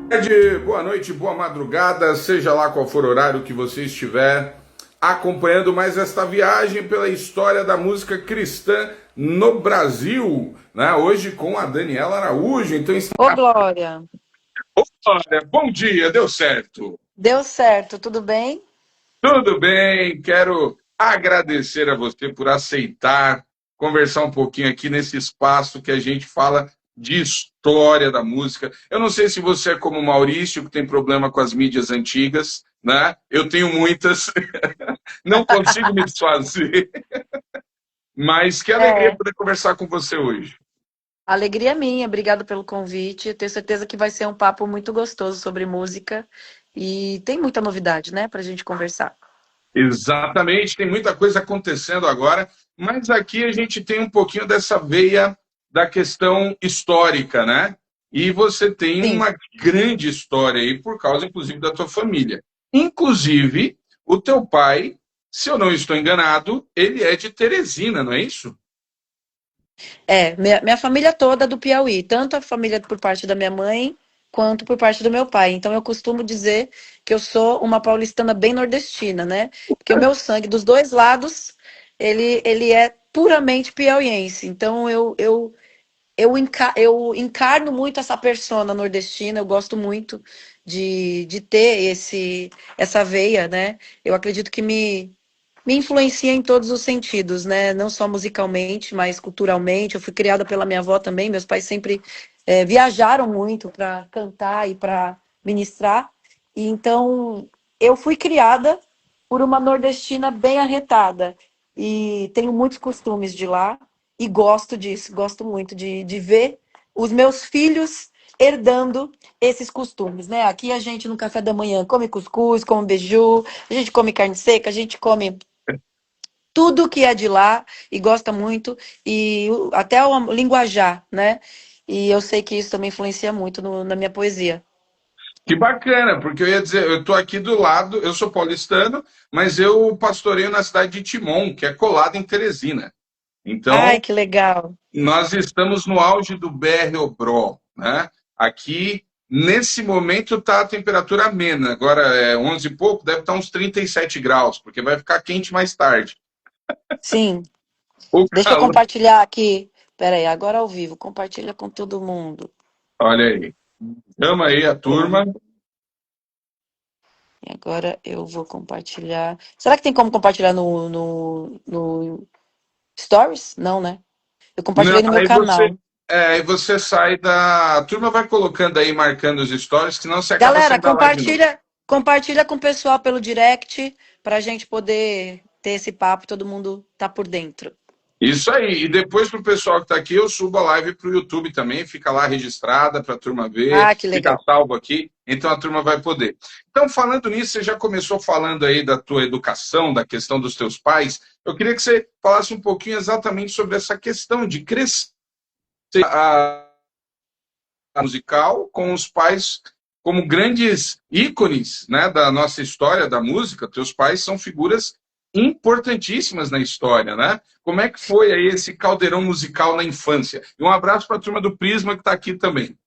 Tarde, boa noite, boa madrugada, seja lá qual for o horário que você estiver acompanhando mais esta viagem pela história da música cristã no Brasil, né? Hoje com a Daniela Araújo. Então, Ô, Glória, olha, bom dia, deu certo. deu certo, tudo bem? Tudo bem, quero agradecer a você por aceitar conversar um pouquinho aqui nesse espaço que a gente fala de história da música. Eu não sei se você é como o Maurício, que tem problema com as mídias antigas, né? Eu tenho muitas, não consigo me desfazer, mas que alegria É, poder conversar com você hoje. alegria minha, obrigada pelo convite. Tenho certeza que vai ser um papo muito gostoso sobre música e tem muita novidade, né, pra gente conversar. Exatamente, tem muita coisa acontecendo agora, mas aqui a gente tem um pouquinho dessa veia da questão histórica, né? E você tem Sim, uma grande história aí por causa, inclusive, da tua família. Inclusive, o teu pai, se eu não estou enganado, ele é de Teresina, não é isso? minha família toda é do Piauí, tanto a família por parte da minha mãe quanto por parte do meu pai. Então eu costumo dizer que eu sou uma paulistana bem nordestina, né? Porque o meu sangue dos dois lados, ele é puramente piauiense. Então eu encarno muito essa persona nordestina, eu gosto muito de ter essa veia, né? Eu acredito que me influencia em todos os sentidos, né? Não só musicalmente, mas culturalmente. Eu fui criada pela minha avó também, meus pais sempre viajaram muito para cantar e para ministrar. E então eu fui criada por uma nordestina bem arretada. E tenho muitos costumes de lá e gosto disso, gosto muito de ver os meus filhos herdando esses costumes, né? Aqui a gente no café da manhã come cuscuz, come beiju, a gente come carne seca, a gente come tudo que é de lá e gosta muito, e até o linguajar, né? E eu sei que isso também influencia muito na minha poesia. Que bacana, porque eu ia dizer, eu estou aqui do lado, eu sou paulistano, mas eu pastoreio na cidade de Timon, que é colado em Teresina. Ai, Então, que legal. nós estamos no auge do BR-Obró, né? Aqui, nesse momento, está a temperatura amena. Agora é 11 e pouco, deve estar uns 37 graus, porque vai ficar quente mais tarde. Sim, O deixa eu calor, compartilhar aqui. Pera aí, agora ao vivo, compartilha com todo mundo. olha aí. Chama aí a turma. E agora eu vou compartilhar. Será que tem como compartilhar no Stories? Não, né? Eu Não, compartilhei no meu canal. aí você sai da. A turma vai colocando aí, marcando os stories, senão você acaba Galera, saindo da live de novo. compartilha com o pessoal pelo direct para a gente poder ter esse papo e todo mundo tá por dentro. Isso aí. E depois, para o pessoal que está aqui, eu subo a live para o YouTube também, fica lá registrada para a turma ver, Ah, que fica legal. salvo aqui, então a turma vai poder. Então, falando nisso, você já começou falando aí da tua educação, da questão dos teus pais. Eu queria que você falasse um pouquinho exatamente sobre essa questão de crescer a musical com os pais como grandes ícones, né, da nossa história da música. Teus pais são figuras importantíssimas na história, né? Como é que foi aí esse caldeirão musical na infância? E um abraço para a turma do Prisma que está aqui também.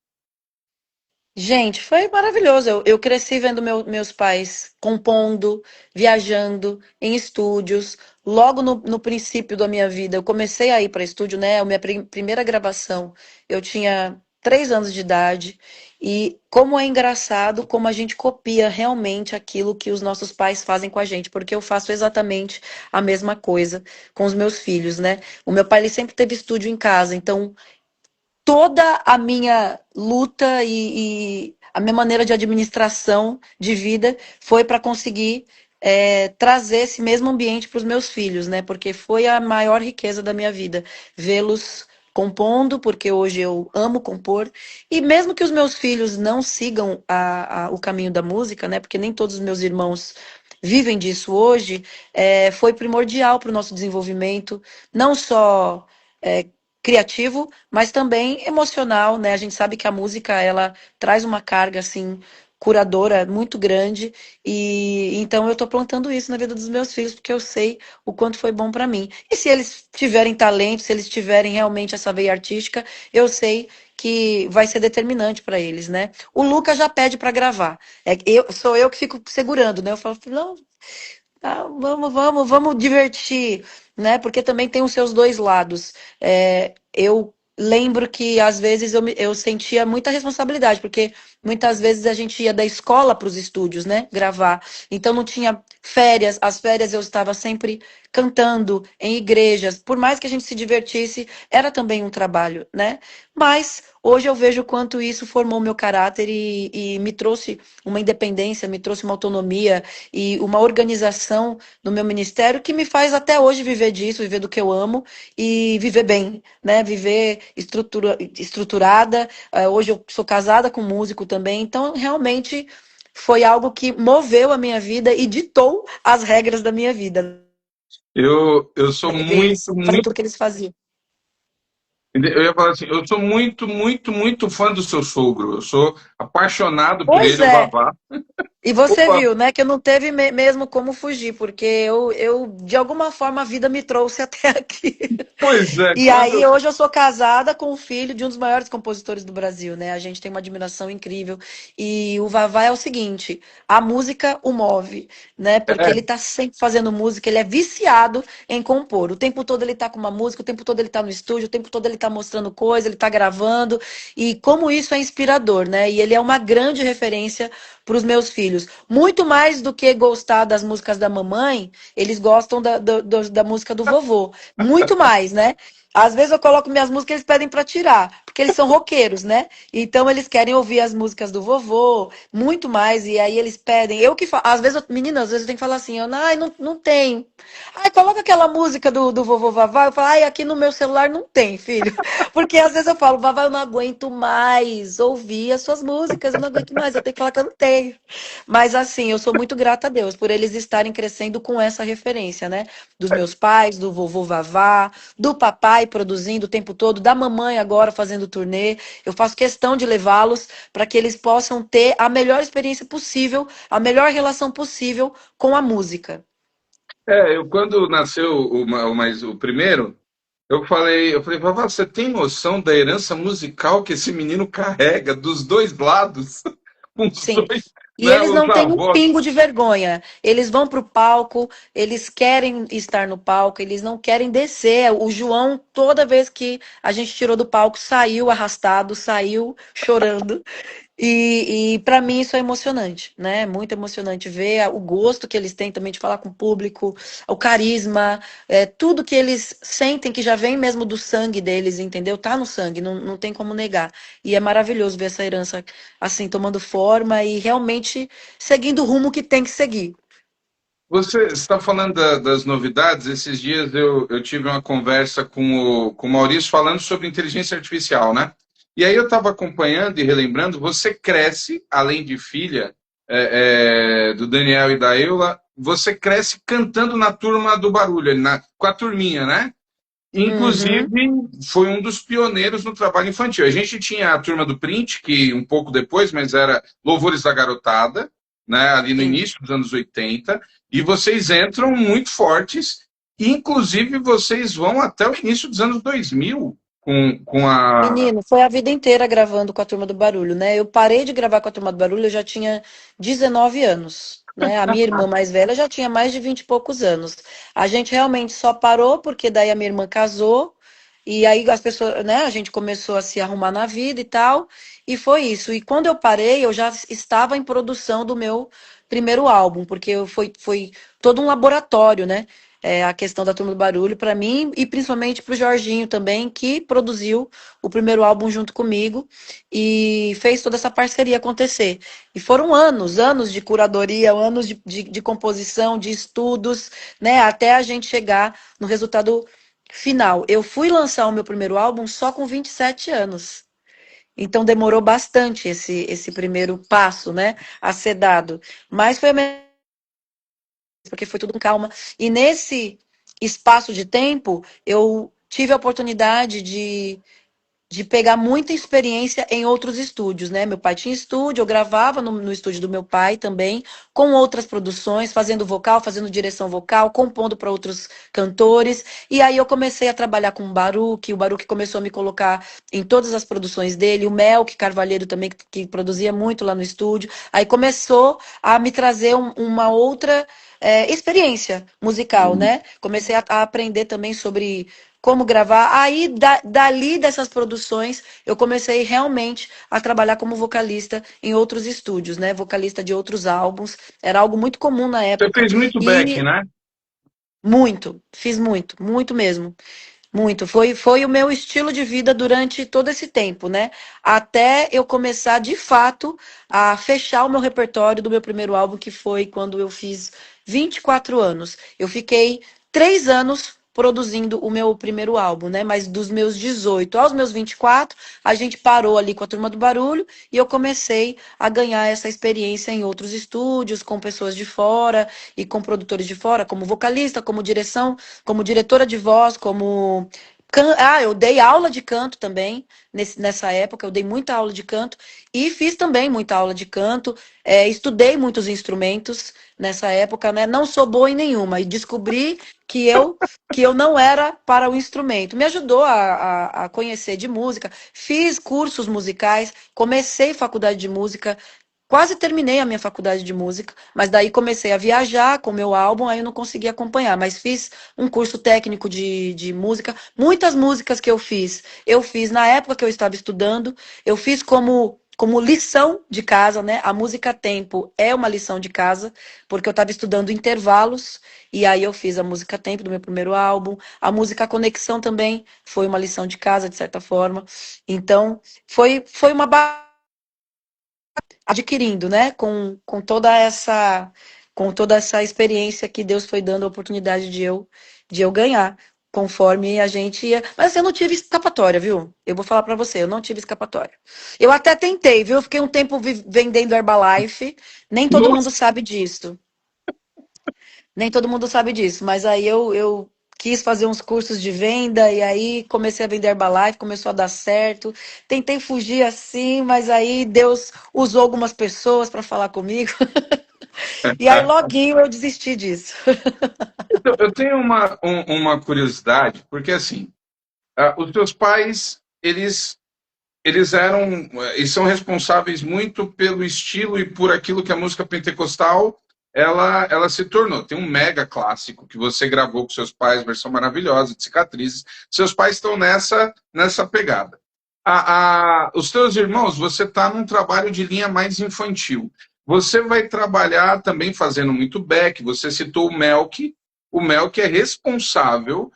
Gente, foi maravilhoso. Eu cresci vendo meus pais compondo, viajando em estúdios. Logo no princípio da minha vida, eu comecei a ir para estúdio, né? A minha primeira gravação, eu tinha 3 anos de idade. E como é engraçado como a gente copia realmente aquilo que os nossos pais fazem com a gente, porque eu faço exatamente a mesma coisa com os meus filhos, né? O meu pai ele sempre teve estúdio em casa, então toda a minha luta e a minha maneira de administração de vida foi para conseguir trazer esse mesmo ambiente para os meus filhos, né? Porque foi a maior riqueza da minha vida, vê-los compondo, porque hoje eu amo compor, e mesmo que os meus filhos não sigam o caminho da música, né? Porque nem todos os meus irmãos vivem disso hoje, foi primordial para o nosso desenvolvimento, não só é, criativo, mas também emocional, né? A gente sabe que a música ela traz uma carga assim curadora muito grande e então eu tô plantando isso na vida dos meus filhos porque eu sei o quanto foi bom para mim. E se eles tiverem talento, se eles tiverem realmente essa veia artística, eu sei que vai ser determinante para eles, né? O Lucas já pede para gravar. Sou eu que fico segurando, né? Eu falo, não, tá, vamos divertir, né? Porque também tem os seus dois lados. Eu lembro que às vezes eu sentia muita responsabilidade, porque muitas vezes a gente ia da escola para os estúdios, né? Gravar. Então não tinha férias. As férias eu estava sempre cantando em igrejas. Por mais que a gente se divertisse, era também um trabalho, né? Mas hoje eu vejo o quanto isso formou meu caráter e me trouxe uma independência, me trouxe uma autonomia e uma organização no meu ministério que me faz até hoje viver disso, viver do que eu amo e viver bem, né? Viver estruturada. Hoje eu sou casada com um músico também, então realmente foi algo que moveu a minha vida e ditou as regras da minha vida. Eu sou Né? Ver eles muito, fazendo muito. tudo que eles faziam. Eu ia falar assim, eu sou muito, muito, muito fã do seu sogro. Eu sou apaixonado por Pois ele, o é. Vavá. E você Opa, viu, né, que eu não teve mesmo como fugir, porque de alguma forma, a vida me trouxe até aqui. pois é, E aí, hoje eu sou casada com o filho de um dos maiores compositores do Brasil, né? A gente tem uma admiração incrível. E o Vavá é o seguinte: a música o move, né? Porque ele tá sempre fazendo música, ele é viciado em compor. O tempo todo ele tá com uma música, o tempo todo ele tá no estúdio, o tempo todo ele tá mostrando coisa, ele tá gravando. E como isso é inspirador, né? E ele é uma grande referência para os meus filhos. Muito mais do que gostar das músicas da mamãe, eles gostam da música do vovô. Muito mais, né? Às vezes eu coloco minhas músicas e eles pedem para tirar, porque eles são roqueiros, né? Então eles querem ouvir as músicas do vovô, muito mais, e aí eles pedem. Eu que falo, às vezes, menina, às vezes eu tenho que falar assim, ai, não tem. Ai, coloca aquela música do vovô Vavá. Eu falo, ai, aqui no meu celular não tem, filho. Porque às vezes eu falo, Vavá, eu não aguento mais ouvir as suas músicas, eu não aguento mais, eu tenho que falar que eu não tenho. Mas assim, eu sou muito grata a Deus por eles estarem crescendo com essa referência, né? Dos meus pais, do vovô Vavá, do papai produzindo o tempo todo, da mamãe agora fazendo turnê. Eu faço questão de levá-los para que eles possam ter a melhor experiência possível, a melhor relação possível com a música. eu quando nasceu o primeiro, eu falei, Vavá, você tem noção da herança musical que esse menino carrega dos dois lados? Com os Sim. dois, E né, eles os não têm um avós. pingo de vergonha. Eles vão para o palco, eles querem estar no palco, eles não querem descer. O João, toda vez que a gente tirou do palco, saiu arrastado, saiu chorando. E para mim isso é emocionante, né? Muito emocionante ver o gosto que eles têm também de falar com o público, o carisma, tudo que eles sentem que já vem mesmo do sangue deles, entendeu? Tá no sangue, não tem como negar. E é maravilhoso ver essa herança assim tomando forma e realmente seguindo o rumo que tem que seguir. Você está falando das novidades. Esses dias eu tive uma conversa com o Maurício falando sobre inteligência artificial, né? E aí eu estava acompanhando e relembrando, você cresce, além de filha do Daniel e da Eula, você cresce cantando na turma do barulho, com a turminha, né? Inclusive, Uhum, foi um dos pioneiros no trabalho infantil. A gente tinha a turma do Print, que um pouco depois, mas era Louvores da Garotada, né, ali no sim. início dos anos 80, e vocês entram muito fortes, e inclusive vocês vão até o início dos anos 2000 com a. Menino, foi a vida inteira gravando com a Turma do Barulho, né? Eu parei de gravar com a Turma do Barulho, eu já tinha 19 anos, né? A minha irmã mais velha já tinha mais de 20 e poucos anos. A gente realmente só parou porque daí a minha irmã casou e aí as pessoas, né? A gente começou a se arrumar na vida e tal, e foi isso. E quando eu parei, eu já estava em produção do meu primeiro álbum, porque foi todo um laboratório, né? A questão da Turma do Barulho para mim e principalmente para o Jorginho também, que produziu o primeiro álbum junto comigo e fez toda essa parceria acontecer. E foram anos, anos de curadoria, anos de composição, de estudos, né? Até a gente chegar no resultado final. Eu fui lançar o meu primeiro álbum só com 27 anos. Então demorou bastante esse primeiro passo, né, a ser dado. Mas foi a porque foi tudo com calma. E nesse espaço de tempo, eu tive a oportunidade de pegar muita experiência em outros estúdios, né? Meu pai tinha estúdio, eu gravava no estúdio do meu pai também, com outras produções, fazendo vocal, fazendo direção vocal, compondo para outros cantores. E aí eu comecei a trabalhar com o Baruch começou a me colocar em todas as produções dele, o Melk Carvalheiro também, que produzia muito lá no estúdio. Aí começou a me trazer uma outra experiência musical, né? Comecei a aprender também sobre como gravar. Aí, dali dessas produções, eu comecei realmente a trabalhar como vocalista em outros estúdios, né? Vocalista de outros álbuns. Era algo muito comum na Você época. fez muito back, E né? muito, fiz muito, muito mesmo. Muito. Foi o meu estilo de vida durante todo esse tempo, né? Até eu começar, de fato, a fechar o meu repertório do meu primeiro álbum, que foi quando eu fiz 24 anos. Eu fiquei 3 anos produzindo o meu primeiro álbum, né? Mas dos meus 18 aos meus 24, a gente parou ali com a Turma do Barulho e eu comecei a ganhar essa experiência em outros estúdios, com pessoas de fora e com produtores de fora, como vocalista, como direção, como diretora de voz, como. Eu dei aula de canto também nessa época, eu dei muita aula de canto e fiz também muita aula de canto, estudei muitos instrumentos nessa época, né? Não sou boa em nenhuma e descobri que eu não era para o instrumento. Me ajudou a conhecer de música, fiz cursos musicais, comecei faculdade de música, quase terminei a minha faculdade de música, mas daí comecei a viajar com o meu álbum, aí eu não consegui acompanhar. Mas fiz um curso técnico de música. Muitas músicas que eu fiz na época que eu estava estudando, eu fiz como lição de casa, né? A música tempo é uma lição de casa, porque eu estava estudando intervalos, e aí eu fiz a música tempo do meu primeiro álbum. A música conexão também foi uma lição de casa, de certa forma. Então, foi uma adquirindo, né? Com toda essa experiência que Deus foi dando a oportunidade de eu ganhar, conforme a gente ia. Mas eu não tive escapatória, viu? Eu vou falar pra você, eu não tive escapatória. Eu até tentei, viu? Eu fiquei um tempo vendendo Herbalife, nem todo mundo Nossa, sabe disso. Nem todo mundo sabe disso, mas aí eu quis fazer uns cursos de venda e aí comecei a vender Herbalife, começou a dar certo. Tentei fugir assim, mas aí Deus usou algumas pessoas para falar comigo. E aí loguinho eu desisti disso. eu tenho uma curiosidade, porque assim, os teus pais, eles eram e são responsáveis muito pelo estilo e por aquilo que a música pentecostal ela se tornou. Tem um mega clássico que você gravou com seus pais, versão maravilhosa de Cicatrizes. Seus pais estão nessa pegada. Os teus irmãos, você está num trabalho de linha mais infantil. Você vai trabalhar também fazendo muito back. Você citou o Melk. O Melk é responsável,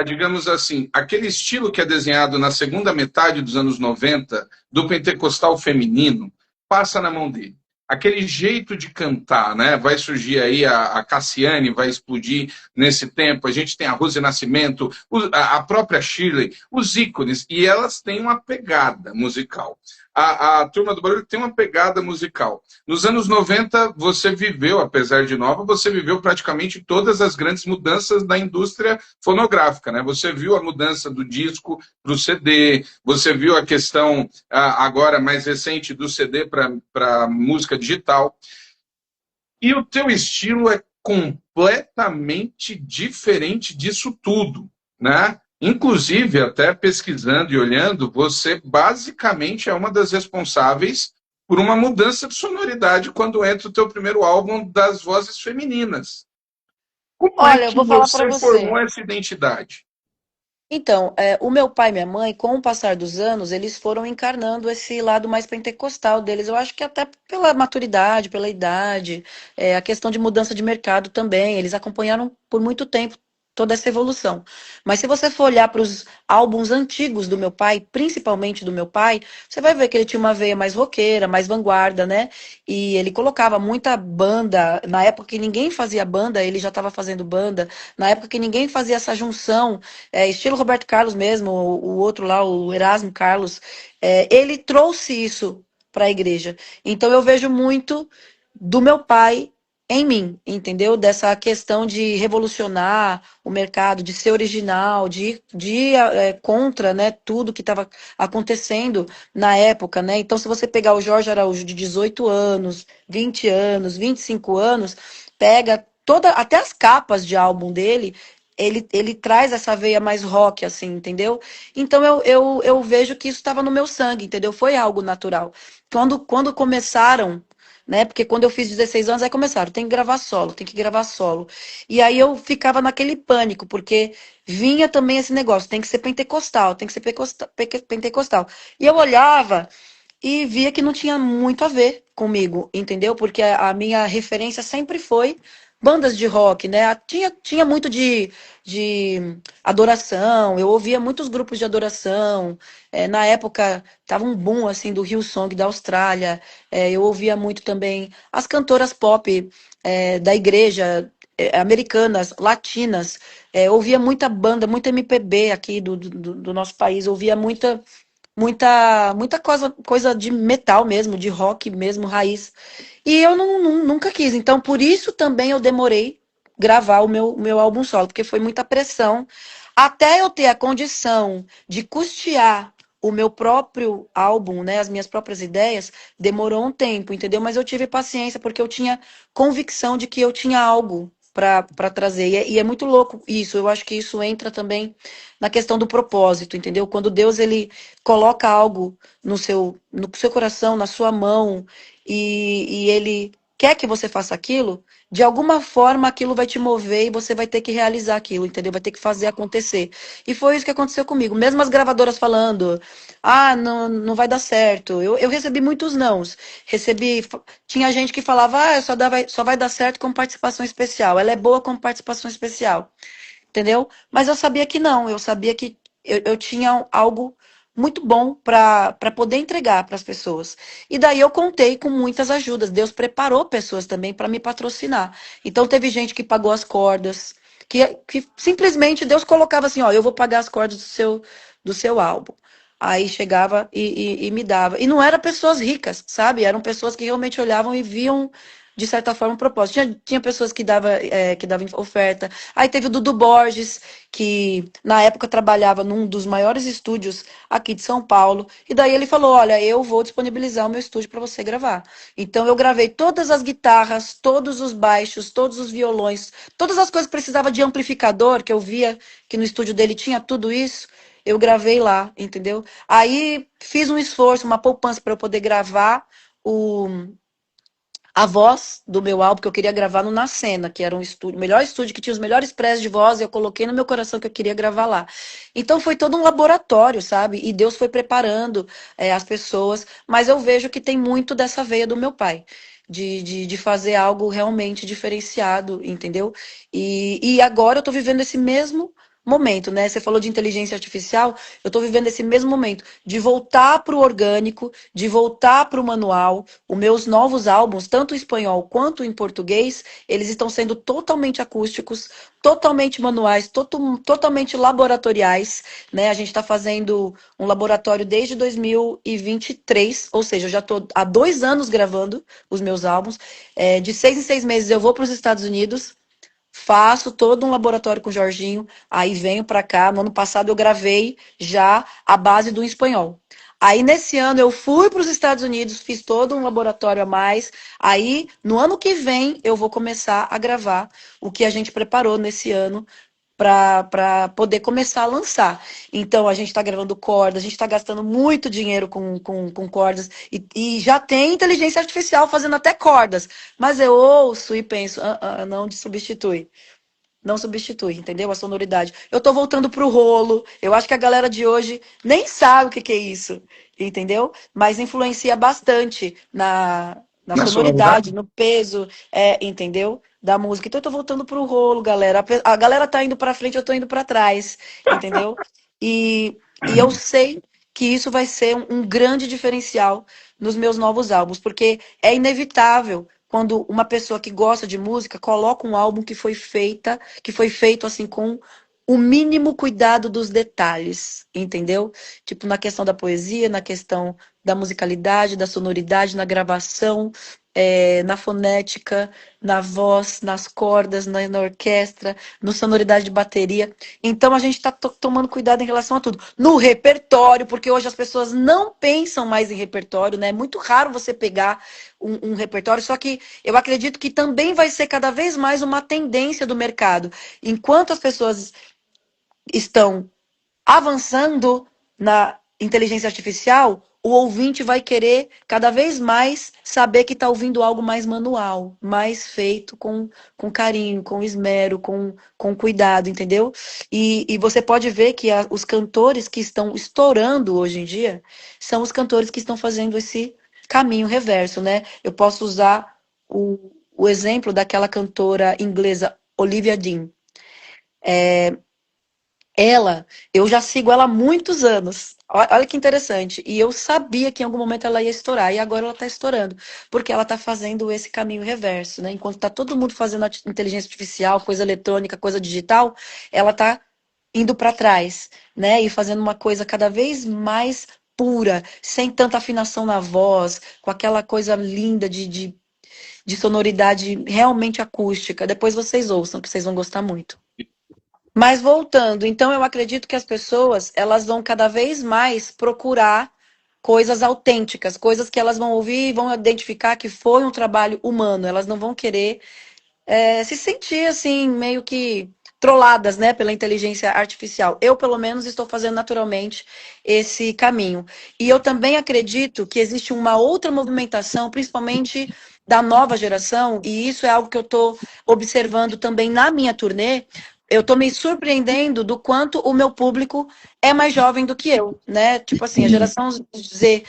digamos assim, aquele estilo que é desenhado na segunda metade dos anos 90 do pentecostal feminino, passa na mão dele. Aquele jeito de cantar, né? Vai surgir aí a Cassiane, vai explodir nesse tempo. A gente tem a Rose Nascimento, a própria Shirley, os ícones, e elas têm uma pegada musical. A Turma do Barulho tem uma pegada musical. Nos anos 90, você viveu, apesar de nova, você viveu praticamente todas as grandes mudanças da indústria fonográfica, né? Você viu a mudança do disco para o CD, você viu a questão agora mais recente do CD para música digital. E o teu estilo é completamente diferente disso tudo, né? Inclusive, até pesquisando e olhando, você basicamente é uma das responsáveis por uma mudança de sonoridade quando entra o teu primeiro álbum das vozes femininas. Como é Olha, eu que vou falar para você você. formou essa identidade? Então, o meu pai e minha mãe, com o passar dos anos, eles foram encarnando esse lado mais pentecostal deles. Eu acho que até pela maturidade, pela idade, a questão de mudança de mercado também. Eles acompanharam por muito tempo toda essa evolução. Mas se você for olhar para os álbuns antigos do meu pai, principalmente do meu pai, você vai ver que ele tinha uma veia mais roqueira, mais vanguarda, né? E ele colocava muita banda. Na época que ninguém fazia banda, ele já estava fazendo banda. Na época que ninguém fazia essa junção estilo Roberto Carlos mesmo, o outro lá, o Erasmo Carlos, ele trouxe isso para a igreja. Então eu vejo muito do meu pai em mim, entendeu? Dessa questão de revolucionar o mercado, de ser original, de contra, né, tudo que estava acontecendo na época, né? Então, se você pegar o Jorge Araújo de 18 anos, 20 anos, 25 anos, pega toda, até as capas de álbum dele, ele traz essa veia mais rock, assim, entendeu? Então, eu vejo que isso estava no meu sangue, entendeu? Foi algo natural. Quando começaram, né? Porque quando eu fiz 16 anos, aí começaram, tem que gravar solo, tem que gravar solo. E aí eu ficava naquele pânico, porque vinha também esse negócio, tem que ser pentecostal, tem que ser pentecostal. E eu olhava e via que não tinha muito a ver comigo, entendeu? Porque a minha referência sempre foi bandas de rock, né? Tinha muito de adoração, eu ouvia muitos grupos de adoração. Na época, tava um boom, assim, do Hillsong da Austrália. Eu ouvia muito também as cantoras pop da igreja, americanas, latinas. Ouvia muita banda, muita MPB aqui do nosso país. Ouvia muita coisa de metal mesmo, de rock mesmo, raiz. E eu nunca quis. Então, por isso também eu demorei gravar o meu álbum solo, porque foi muita pressão. Até eu ter a condição de custear o meu próprio álbum, né, as minhas próprias ideias, demorou um tempo, entendeu? Mas eu tive paciência porque eu tinha convicção de que eu tinha algo para trazer. E é muito louco isso. Eu acho que isso entra também na questão do propósito, entendeu? Quando Deus ele coloca algo no seu coração, na sua mão, e ele quer que você faça aquilo, de alguma forma aquilo vai te mover e você vai ter que realizar aquilo, entendeu? Vai ter que fazer acontecer. E foi isso que aconteceu comigo. Mesmo as gravadoras falando, não, não vai dar certo. Eu recebi muitos nãos. Tinha gente que falava, só vai dar certo com participação especial. Ela é boa com participação especial, entendeu? Mas eu sabia que não, eu sabia que eu tinha algo muito bom para poder entregar para as pessoas. E daí eu contei com muitas ajudas. Deus preparou pessoas também para me patrocinar. Então teve gente que pagou as cordas, que simplesmente Deus colocava assim, ó, eu vou pagar as cordas do seu álbum. Aí chegava e me dava. E não eram pessoas ricas, sabe? Eram pessoas que realmente olhavam e viam, de certa forma, um propósito. Tinha pessoas que davam oferta. Aí teve o Dudu Borges, que na época trabalhava num dos maiores estúdios aqui de São Paulo. E daí ele falou: Olha, eu vou disponibilizar o meu estúdio para você gravar. Então eu gravei todas as guitarras, todos os baixos, todos os violões, todas as coisas que precisava de amplificador, que eu via que no estúdio dele tinha tudo isso. Eu gravei lá, entendeu? Aí fiz um esforço, uma poupança para eu poder gravar o a voz do meu álbum que eu queria gravar no Na Cena, que era um estúdio, o melhor estúdio que tinha os melhores prés de voz, e eu coloquei no meu coração que eu queria gravar lá. Então foi todo um laboratório, sabe? E Deus foi preparando as pessoas, mas eu vejo que tem muito dessa veia do meu pai. De fazer algo realmente diferenciado, entendeu? E agora eu tô vivendo esse mesmo momento, né? Você falou de inteligência artificial, eu tô vivendo esse mesmo momento de voltar para o orgânico, de voltar para o manual. Os meus novos álbuns, tanto em espanhol quanto em português, eles estão sendo totalmente acústicos, totalmente manuais, totalmente laboratoriais, né? A gente está fazendo um laboratório desde 2023, ou seja, eu já estou há 2 anos gravando os meus álbuns. De 6 em 6 meses eu vou para os Estados Unidos, faço todo um laboratório com o Jorginho, aí venho para cá. No ano passado eu gravei já a base do espanhol. Aí nesse ano eu fui para os Estados Unidos, fiz todo um laboratório a mais. Aí no ano que vem eu vou começar a gravar o que a gente preparou nesse ano para poder começar a lançar. Então a gente está gravando cordas, a gente está gastando muito dinheiro com cordas e já tem inteligência artificial fazendo até cordas. Mas eu ouço e penso, não substitui. Não substitui, entendeu? A sonoridade. Eu tô voltando pro rolo. Eu acho que a galera de hoje nem sabe o que é isso, entendeu? Mas influencia bastante na Na sonoridade? sonoridade, no peso, entendeu? Da música. Então eu tô voltando pro rolo, galera. A galera tá indo pra frente, eu tô indo pra trás, entendeu? E eu sei que isso vai ser um grande diferencial nos meus novos álbuns, porque é inevitável quando uma pessoa que gosta de música coloca um álbum que foi feito assim com o mínimo cuidado dos detalhes, entendeu? Tipo na questão da poesia, na questão da musicalidade, da sonoridade, na gravação. na fonética, na voz, nas cordas, na orquestra, no sonoridade de bateria. Então a gente está tomando cuidado em relação a tudo. No repertório, porque hoje as pessoas não pensam mais em repertório, né? É muito raro você pegar um repertório, só que eu acredito que também vai ser cada vez mais uma tendência do mercado. Enquanto as pessoas estão avançando na inteligência artificial, o ouvinte vai querer cada vez mais saber que está ouvindo algo mais manual, mais feito com carinho, com esmero, com cuidado, entendeu? E você pode ver que os cantores que estão estourando hoje em dia são os cantores que estão fazendo esse caminho reverso, né? Eu posso usar o exemplo daquela cantora inglesa Olivia Dean. Eu já sigo ela há muitos anos. Olha que interessante. E eu sabia que em algum momento ela ia estourar. E agora ela está estourando. Porque ela está fazendo esse caminho reverso, né? Enquanto está todo mundo fazendo inteligência artificial, coisa eletrônica, coisa digital, ela está indo para trás, né? E fazendo uma coisa cada vez mais pura, sem tanta afinação na voz, com aquela coisa linda de sonoridade realmente acústica. Depois vocês ouçam, que vocês vão gostar muito. Mas voltando, então eu acredito que as pessoas, elas vão cada vez mais procurar coisas autênticas, coisas que elas vão ouvir e vão identificar que foi um trabalho humano. Elas não vão querer se sentir assim, meio que trolladas, né, pela inteligência artificial. Eu, pelo menos, estou fazendo naturalmente esse caminho. E eu também acredito que existe uma outra movimentação, principalmente da nova geração, e isso é algo que eu estou observando também na minha turnê. Eu estou me surpreendendo do quanto o meu público é mais jovem do que eu, né? Tipo assim, a geração Z.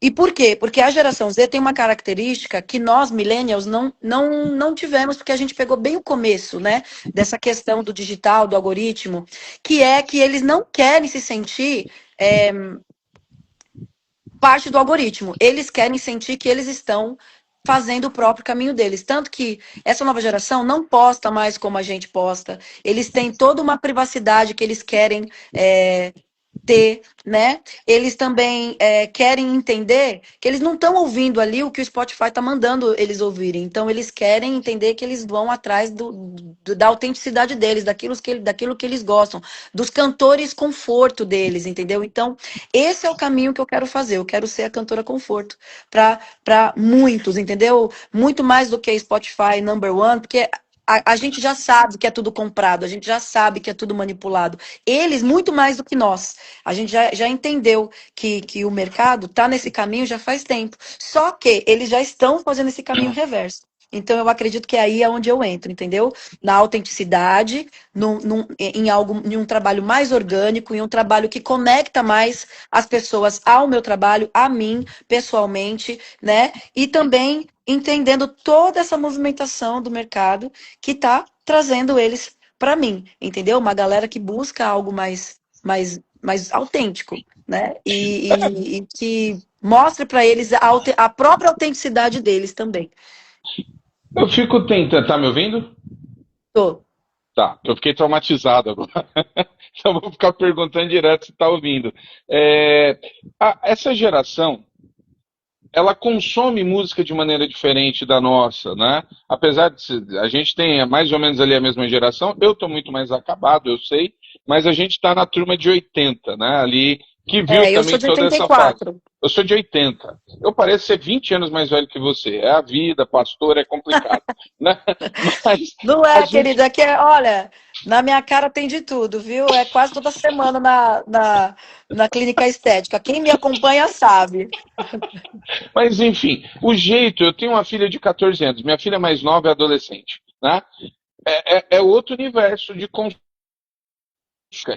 E por quê? Porque a geração Z tem uma característica que nós, millennials, não tivemos, porque a gente pegou bem o começo, né? Dessa questão do digital, do algoritmo, que é que eles não querem se sentir parte do algoritmo. Eles querem sentir que eles estão fazendo o próprio caminho deles. Tanto que essa nova geração não posta mais como a gente posta. Eles têm toda uma privacidade que eles querem ter, né? Eles também querem entender que eles não estão ouvindo ali o que o Spotify está mandando eles ouvirem. Então, eles querem entender que eles vão atrás da autenticidade deles, daquilo que eles gostam, dos cantores conforto deles, entendeu? Então, esse é o caminho que eu quero fazer. Eu quero ser a cantora conforto para muitos, entendeu? Muito mais do que Spotify number one, porque a gente já sabe que é tudo comprado, a gente já sabe que é tudo manipulado. Eles, muito mais do que nós. A gente já entendeu que o mercado está nesse caminho já faz tempo. Só que eles já estão fazendo esse caminho reverso. Então, eu acredito que aí é onde eu entro, entendeu? Na autenticidade, em um trabalho mais orgânico, em um trabalho que conecta mais as pessoas ao meu trabalho, a mim, pessoalmente, né? E também entendendo toda essa movimentação do mercado que está trazendo eles para mim, entendeu? Uma galera que busca algo mais autêntico, né? E que mostre para eles a própria autenticidade deles também. Eu fico tentando. Tá me ouvindo? Tô. Tá, eu fiquei traumatizado agora. Então vou ficar perguntando direto se tá ouvindo. Essa geração, ela consome música de maneira diferente da nossa, né? Apesar a gente tem mais ou menos ali a mesma geração, eu tô muito mais acabado, eu sei, mas a gente tá na turma de 80, né? Ali, que viu Eu sou também de toda essa fase. 84. Eu sou de 80. Eu pareço ser 20 anos mais velho que você. É a vida, pastor, é complicado, né? Mas Não a é, gente querida, olha, na minha cara tem de tudo, viu? É quase toda semana na clínica estética. Quem me acompanha sabe. Mas, enfim, o jeito. Eu tenho uma filha de 14 anos, minha filha mais nova é adolescente. Né? É outro universo de consumo.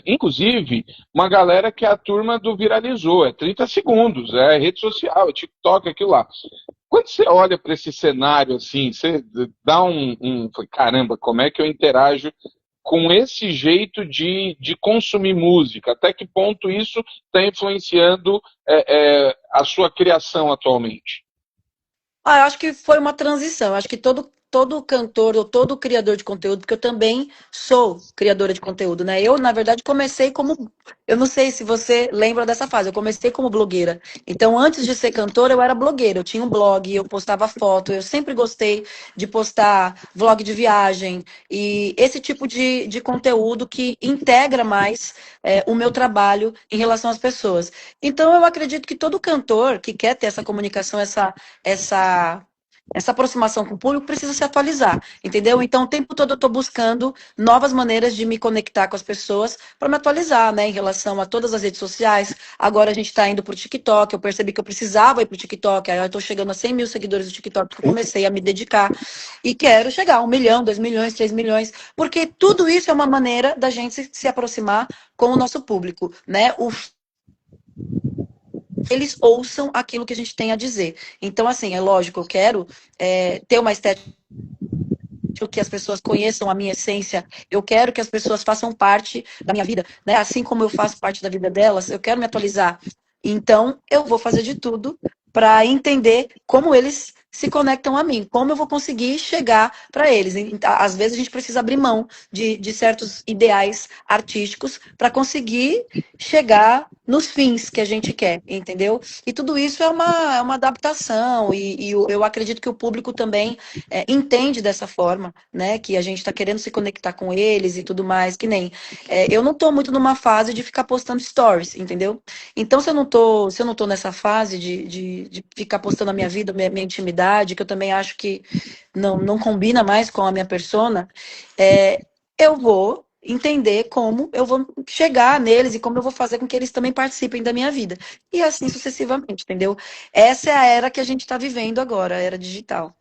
Inclusive, uma galera que é a turma do viralizou, é 30 segundos, é rede social, é TikTok, aquilo lá. Quando você olha para esse cenário assim, você dá caramba, como é que eu interajo com esse jeito de consumir música? Até que ponto isso está influenciando a sua criação atualmente? Eu acho que foi uma transição. Eu acho que todo cantor ou todo criador de conteúdo, porque eu também sou criadora de conteúdo, né? Eu, na verdade, comecei como. Eu não sei se você lembra dessa fase, eu comecei como blogueira. Então, antes de ser cantora, eu era blogueira. Eu tinha um blog, eu postava foto, eu sempre gostei de postar vlog de viagem e esse tipo de conteúdo que integra mais o meu trabalho em relação às pessoas. Então, eu acredito que todo cantor que quer ter essa comunicação, essa essa aproximação com o público precisa se atualizar, entendeu? Então, o tempo todo eu estou buscando novas maneiras de me conectar com as pessoas para me atualizar, né, em relação a todas as redes sociais. Agora a gente está indo para o TikTok, eu percebi que eu precisava ir para o TikTok, aí eu estou chegando a 100 mil seguidores do TikTok, porque eu comecei a me dedicar e quero chegar a 1 milhão, 2 milhões, 3 milhões, porque tudo isso é uma maneira da gente se aproximar com o nosso público, né? Eles ouçam aquilo que a gente tem a dizer. Então, assim, é lógico, eu quero ter uma estética que as pessoas conheçam a minha essência, eu quero que as pessoas façam parte da minha vida, né? Assim como eu faço parte da vida delas, eu quero me atualizar. Então, eu vou fazer de tudo para entender como eles se conectam a mim, como eu vou conseguir chegar para eles. Às vezes a gente precisa abrir mão de certos ideais artísticos para conseguir chegar nos fins que a gente quer, entendeu? E tudo isso é uma adaptação, e eu acredito que o público também entende dessa forma, né? Que a gente está querendo se conectar com eles e tudo mais, que nem. Eu não estou muito numa fase de ficar postando stories, entendeu? Então, se eu não tô nessa fase de ficar postando a minha vida, minha intimidade, que eu também acho que não combina mais com a minha persona, eu vou entender como eu vou chegar neles e como eu vou fazer com que eles também participem da minha vida. E assim sucessivamente, entendeu? Essa é a era que a gente está vivendo agora, a era digital.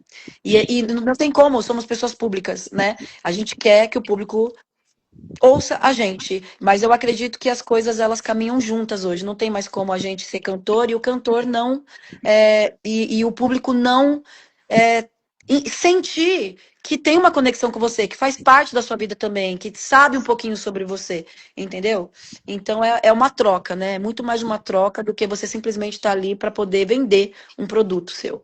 E não tem como, somos pessoas públicas, né? A gente quer que o público ouça a gente, mas eu acredito que as coisas elas caminham juntas hoje. Não tem mais como a gente ser cantor e o cantor não e o público não sentir que tem uma conexão com você, que faz parte da sua vida também, que sabe um pouquinho sobre você, entendeu? Então é uma troca, né? É muito mais uma troca do que você simplesmente estar ali para poder vender um produto seu.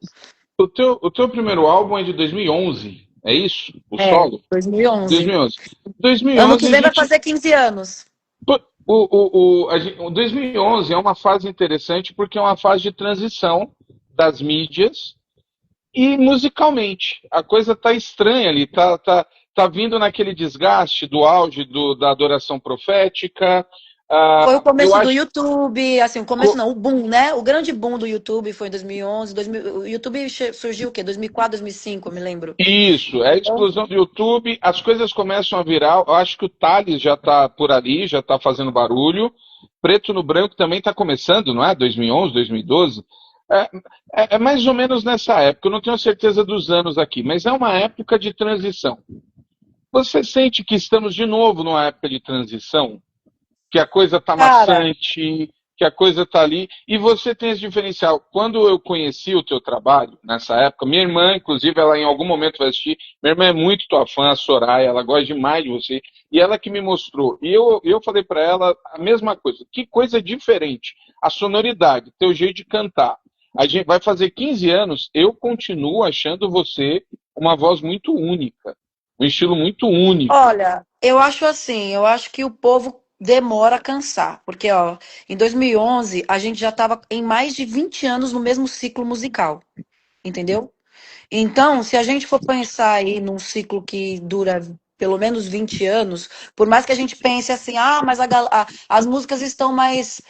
O teu primeiro álbum é de 2011, é isso? O solo? 2011. 2011. Ano que 2011 a vem vai gente. fazer 15 anos. O 2011 é uma fase interessante porque é uma fase de transição das mídias e musicalmente. A coisa tá estranha ali, tá vindo naquele desgaste do auge da adoração profética. Foi o Eu começo do acho. YouTube, assim, o começo não, o boom, né? O grande boom do YouTube foi em 2011, o YouTube surgiu o quê? 2004, 2005, eu me lembro. Isso, é a Então, explosão do YouTube, as coisas começam a virar. Eu acho que o Thales já está por ali, já está fazendo barulho. Preto no Branco também está começando, não é? 2011, 2012. É, é mais ou menos nessa época, eu não tenho certeza dos anos aqui, mas é uma época de transição. Você sente que estamos de novo numa época de transição? Que a coisa está cara, maçante, que a coisa está ali. E você tem esse diferencial. Quando eu conheci o teu trabalho, nessa época, minha irmã, inclusive, ela em algum momento vai assistir, minha irmã é muito tua fã, a Soraya, ela gosta demais de você, e ela que me mostrou. E eu falei para ela a mesma coisa. Que coisa diferente. A sonoridade, teu jeito de cantar. A gente vai fazer 15 anos, eu continuo achando você uma voz muito única. Um estilo muito único. olha, eu acho assim, eu acho que o povo demora a cansar, porque, ó, em 2011 a gente já estava em mais de 20 anos no mesmo ciclo musical, entendeu? Então, se a gente for pensar aí num ciclo que dura pelo menos 20 anos, por mais que a gente pense assim, mas as músicas estão mais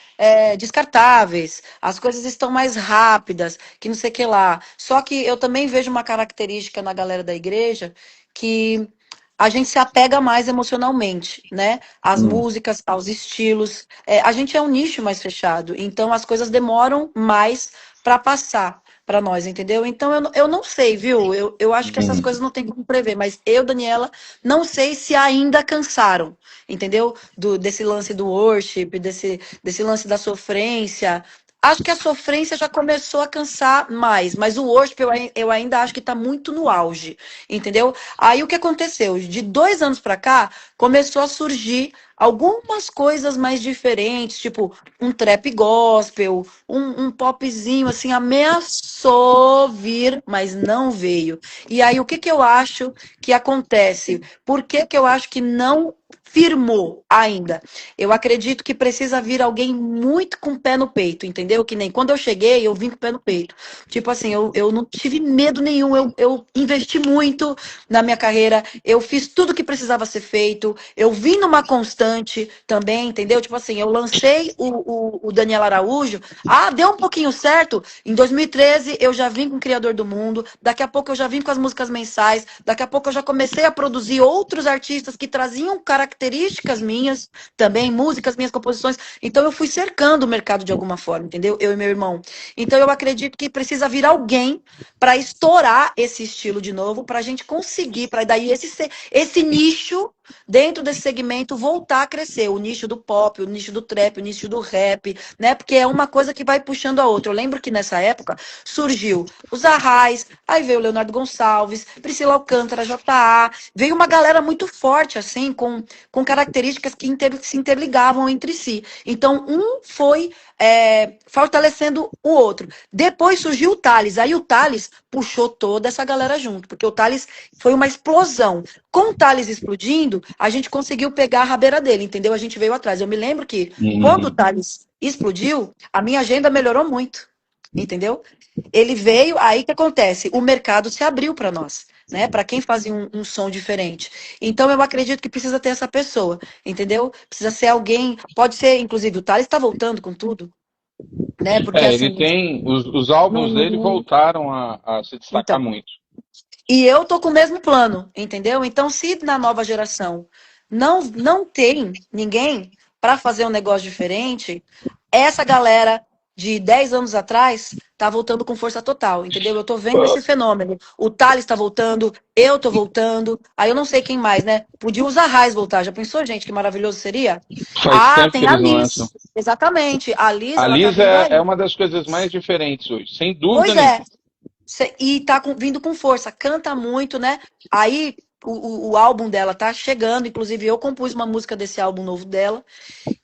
descartáveis, as coisas estão mais rápidas, que não sei o que lá. Só que eu também vejo uma característica na galera da igreja que a gente se apega mais emocionalmente, né? Às músicas, aos estilos. A gente é um nicho mais fechado, então as coisas demoram mais para passar para nós, entendeu? Então eu não sei, viu? Eu acho que essas coisas não tem como prever, mas eu, Daniela, não sei se ainda cansaram, entendeu? Desse lance do worship, desse lance da sofrência. Acho que a sofrência já começou a cansar mais, mas o worship eu ainda acho que está muito no auge, entendeu? Aí o que aconteceu? De 2 anos para cá, começou a surgir algumas coisas mais diferentes, tipo um trap gospel, um popzinho, assim, ameaçou vir, mas não veio. E aí, o que que eu acho que acontece? Por que que eu acho que não firmou ainda? Eu acredito que precisa vir alguém muito com o pé no peito, entendeu? Que nem quando eu cheguei, eu vim com o pé no peito. Tipo assim, eu não tive medo nenhum, eu investi muito na minha carreira, eu fiz tudo que precisava ser feito, eu vim numa constante também, entendeu? Tipo assim, eu lancei o Daniel Araújo, deu um pouquinho certo, em 2013 eu já vim com o Criador do Mundo, daqui a pouco eu já vim com as músicas mensais, daqui a pouco eu já comecei a produzir outros artistas que traziam características minhas, também músicas, minhas composições, então eu fui cercando o mercado de alguma forma, entendeu? Eu e meu irmão. Então eu acredito que precisa vir alguém para estourar esse estilo de novo, para a gente conseguir, para daí esse nicho dentro desse segmento voltar a crescer, o nicho do pop, o nicho do trap, o nicho do rap, né? Porque é uma coisa que vai puxando a outra. Eu lembro que nessa época surgiu os Arrais, aí veio o Leonardo Gonçalves, Priscila Alcântara, J.A., veio uma galera muito forte, assim, com características que se interligavam entre si. Então, um foi fortalecendo o outro. Depois surgiu o Thales, aí o Thales puxou toda essa galera junto, porque o Thales foi uma explosão. Com o Thales explodindo, a gente conseguiu pegar a rabeira dele, entendeu? A gente veio atrás. Eu me lembro que quando o Thales explodiu, a minha agenda melhorou muito, entendeu? Ele veio, aí que acontece? O mercado se abriu para nós, né? Para quem fazia um som diferente. Então eu acredito que precisa ter essa pessoa, entendeu? Precisa ser alguém, pode ser, inclusive o Thales está voltando com tudo, né? Porque Ele assim, tem. Os álbuns dele não, voltaram a se destacar então, muito. e eu tô com o mesmo plano, entendeu? Então, se na nova geração não tem ninguém para fazer um negócio diferente, essa galera de 10 anos atrás tá voltando com força total, entendeu? Eu tô vendo esse fenômeno. O Thales tá voltando, eu tô voltando. Aí eu não sei quem mais, né? Podia os Arrais voltar. Já pensou, gente, que maravilhoso seria? Faz tempo que Tem a eles não lançam. Liz. Exatamente. A Liz, A ela tá Liz vindo é aí. uma das coisas mais diferentes hoje, sem dúvida Pois nenhuma. é. E tá vindo com força, canta muito, né? Aí o álbum dela tá chegando, inclusive eu compus uma música desse álbum novo dela,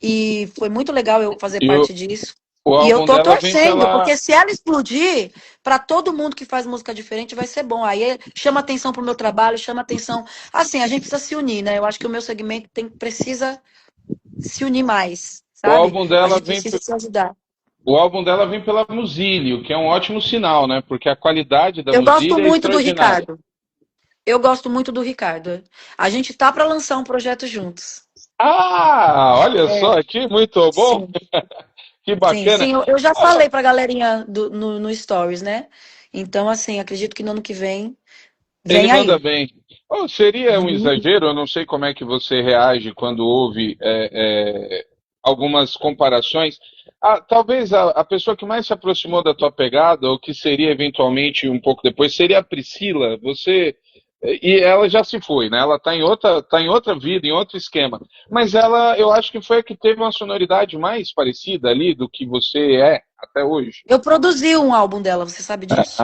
e foi muito legal eu fazer E parte disso. o E eu álbum tô dela vem torcendo, pela. porque se ela explodir, para todo mundo que faz música diferente vai ser bom. Aí chama atenção pro meu trabalho, chama atenção. Assim, a gente precisa se unir, né? Eu acho que o meu segmento precisa se unir mais, O sabe? álbum A dela gente vem. precisa se ajudar. O álbum dela vem pela Musílio, que é um ótimo sinal, né? Porque a qualidade da Eu gosto Musílio é muito do extraordinária. Ricardo. Eu gosto muito do Ricardo. A gente tá para lançar um projeto juntos. Ah, olha É, só, que muito bom, sim, que sim, bacana. sim. Eu já falei pra galerinha no Stories, né? Então, assim, acredito que no ano que vem, Ele vem manda aí. bem. Oh, seria um Uhum. exagero, eu não sei como é que você reage quando ouve algumas comparações. Talvez a pessoa que mais se aproximou da tua pegada, ou que seria eventualmente um pouco depois, seria a Priscila. E ela já se foi, né? Ela tá em outra vida, em outro esquema. Mas ela, eu acho que foi a que teve uma sonoridade mais parecida ali do que você é até hoje. Eu produzi um álbum dela, você sabe disso?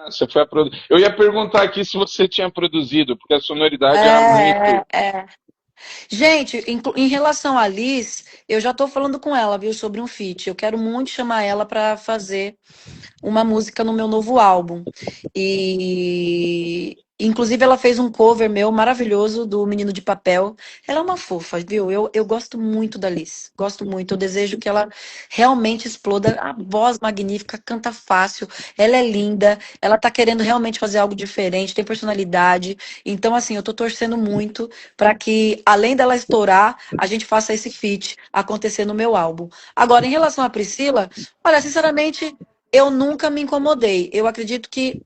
Você foi a Eu ia perguntar aqui se você tinha produzido, porque a sonoridade era É, muito. é. Gente, em relação a Liz, eu já tô falando com ela, viu, sobre um feat. Eu quero muito chamar ela pra fazer uma música no meu novo álbum. E inclusive ela fez um cover meu maravilhoso do Menino de Papel. Ela é uma fofa, viu? Eu gosto muito da Liz. Gosto muito. Eu desejo que ela realmente exploda. A voz magnífica, canta fácil, ela é linda, ela tá querendo realmente fazer algo diferente, tem personalidade. Então, assim, eu tô torcendo muito para que, além dela estourar, a gente faça esse feat acontecer no meu álbum. Agora, em relação à Priscila, olha, sinceramente, eu nunca me incomodei. Eu acredito que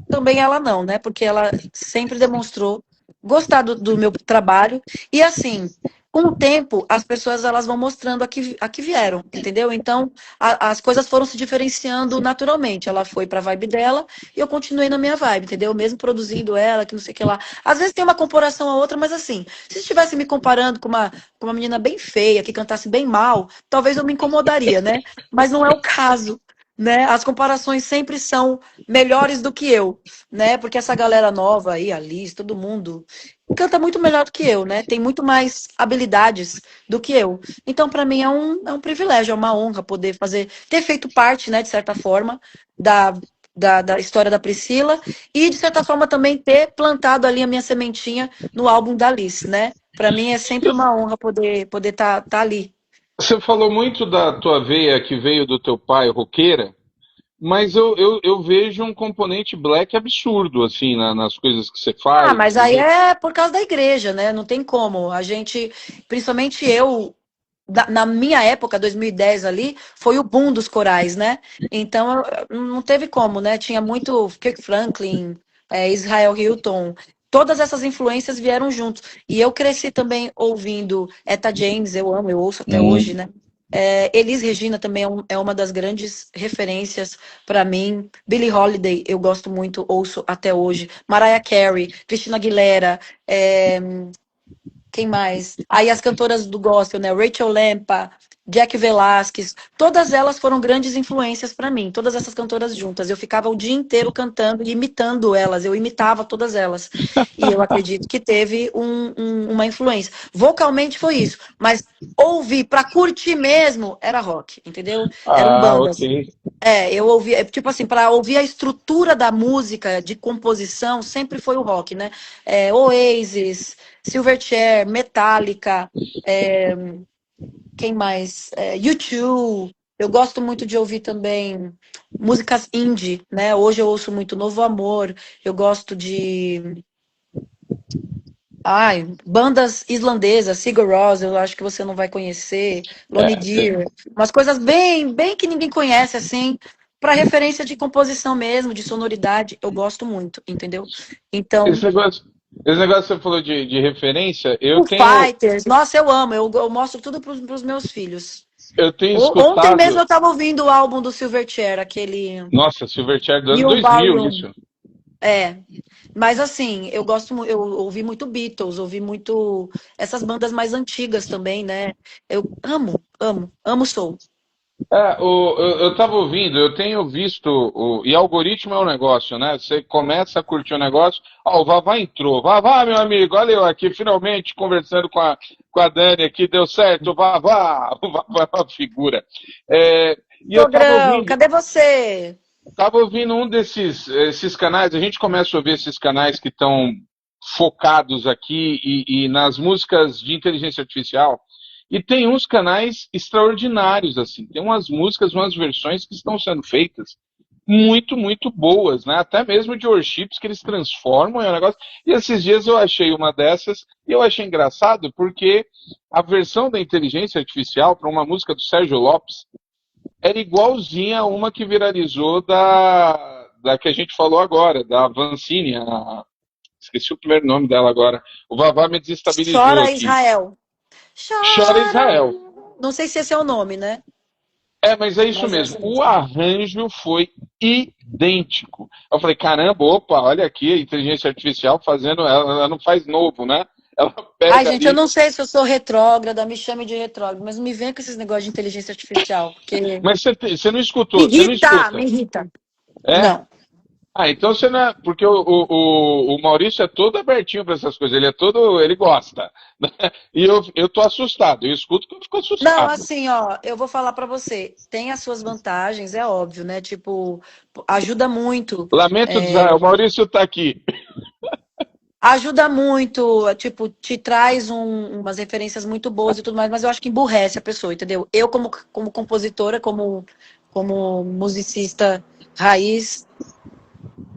também ela não, né? Porque ela sempre demonstrou gostar do meu trabalho. E assim, com o tempo, as pessoas elas vão mostrando a que vieram, entendeu? Então, as coisas foram se diferenciando naturalmente. Ela foi pra vibe dela e eu continuei na minha vibe, entendeu? Mesmo produzindo ela, que não sei o que lá. Às vezes tem uma comparação a outra, mas assim, se estivesse me comparando com uma menina bem feia, que cantasse bem mal, talvez eu me incomodaria, né? Mas não é o caso. né? As comparações sempre são melhores do que eu, né? Porque essa galera nova aí, a Liz, todo mundo, canta muito melhor do que eu, né? Tem muito mais habilidades do que eu. Então, para mim, é um privilégio, é uma honra poder fazer, ter feito parte, né, de certa forma, da, da história da Priscila e, de certa forma, também ter plantado ali a minha sementinha no álbum da Liz, né? Para mim é sempre uma honra poder tá ali. Você falou muito da tua veia que veio do teu pai, roqueira, mas eu vejo um componente black absurdo, assim, nas coisas que você Ah, faz. mas aí é por causa da igreja, né? Não tem como. A gente, principalmente eu, na minha época, 2010 ali, foi o boom dos corais, né? Então não teve como, né? Tinha muito Kirk Franklin, Israel Hilton, todas essas influências vieram juntos. E eu cresci também ouvindo Etta James, eu amo, eu ouço até hoje, Hum. né? Elis Regina também é uma das grandes referências para mim. Billie Holiday, eu gosto muito, ouço até hoje. Mariah Carey, Christina Aguilera, é, quem mais? Aí as cantoras do gospel, né? Rachel Lempa, Jack Velasquez, todas elas foram grandes influências para mim, todas essas cantoras juntas. Eu ficava o dia inteiro cantando e imitando elas, eu imitava todas elas. E eu acredito que teve uma influência. Vocalmente foi isso, mas ouvir para curtir mesmo era rock, entendeu? Eram Ah, ok. bandas. Eu ouvi, tipo assim, para ouvir a estrutura da música, de composição, sempre foi o rock, né? Oasis, Silverchair, Metallica, é, quem mais? U2. Eu gosto muito de ouvir também músicas indie, né? Hoje eu ouço muito Novo Amor, eu gosto de bandas islandesas, Sigur Rós, eu acho que você não vai conhecer, Lone Deer, umas coisas bem, bem que ninguém conhece, assim, para referência de composição mesmo, de sonoridade, eu gosto muito, entendeu? Esse Então, negócio, esse negócio que você falou de referência, o Fighters, nossa, eu amo, eu mostro tudo para os meus filhos. eu tenho Ontem mesmo escutado. eu estava ouvindo o álbum do Silverchair, aquele Nossa, Silverchair do ano New 2000, Ballroom. isso. É, mas assim, eu ouvi muito Beatles, ouvi muito essas bandas mais antigas também, né? Eu amo, amo, amo soul. Eu tava ouvindo, eu tenho visto, e algoritmo é um negócio, né? Você começa a curtir o negócio, ó, o Vavá entrou. Vavá, meu amigo, olha eu aqui, finalmente conversando com a Dani aqui, deu certo, o Vavá é uma figura. E eu Sogrão, cadê você? tava ouvindo um desses esses canais, a gente começa a ouvir esses canais que estão focados aqui e nas músicas de inteligência artificial. E tem uns canais extraordinários, assim. Tem umas músicas, umas versões que estão sendo feitas muito, muito boas, né? Até mesmo de worships que eles transformam em um negócio. E esses dias eu achei uma dessas e eu achei engraçado porque a versão da inteligência artificial para uma música do Sérgio Lopes era igualzinha a uma que viralizou da que a gente falou agora, da Vancini. Esqueci o primeiro nome dela agora. O Vavá me desestabilizou Chora aqui. Israel. Chora Chora. Israel. Não sei se esse é o nome, né? Mas é isso Mas é mesmo. essa O música. arranjo foi idêntico. Eu falei, caramba, opa, olha aqui a inteligência artificial fazendo, ela não faz novo, né? Ela Ai, pega gente, eu ali. não sei se eu sou retrógrada, me chame de retrógrada, mas não me venha com esses negócios de inteligência artificial, porque Mas você não me escutou, você não irrita, me escuta. irrita. É? Não. Então você não é. Porque o Maurício é todo abertinho para essas coisas, ele é todo. Ele gosta. Né? E eu tô assustado, eu escuto que eu fico Não, assustado. assim, ó, eu vou falar pra você. Tem as suas vantagens, é óbvio, né? Tipo, ajuda muito. Lamento de Israel, o Maurício tá aqui. Ajuda muito, tipo, te traz umas referências muito boas e tudo mais, mas eu acho que emburrece a pessoa, entendeu? Eu, como compositora, como musicista raiz,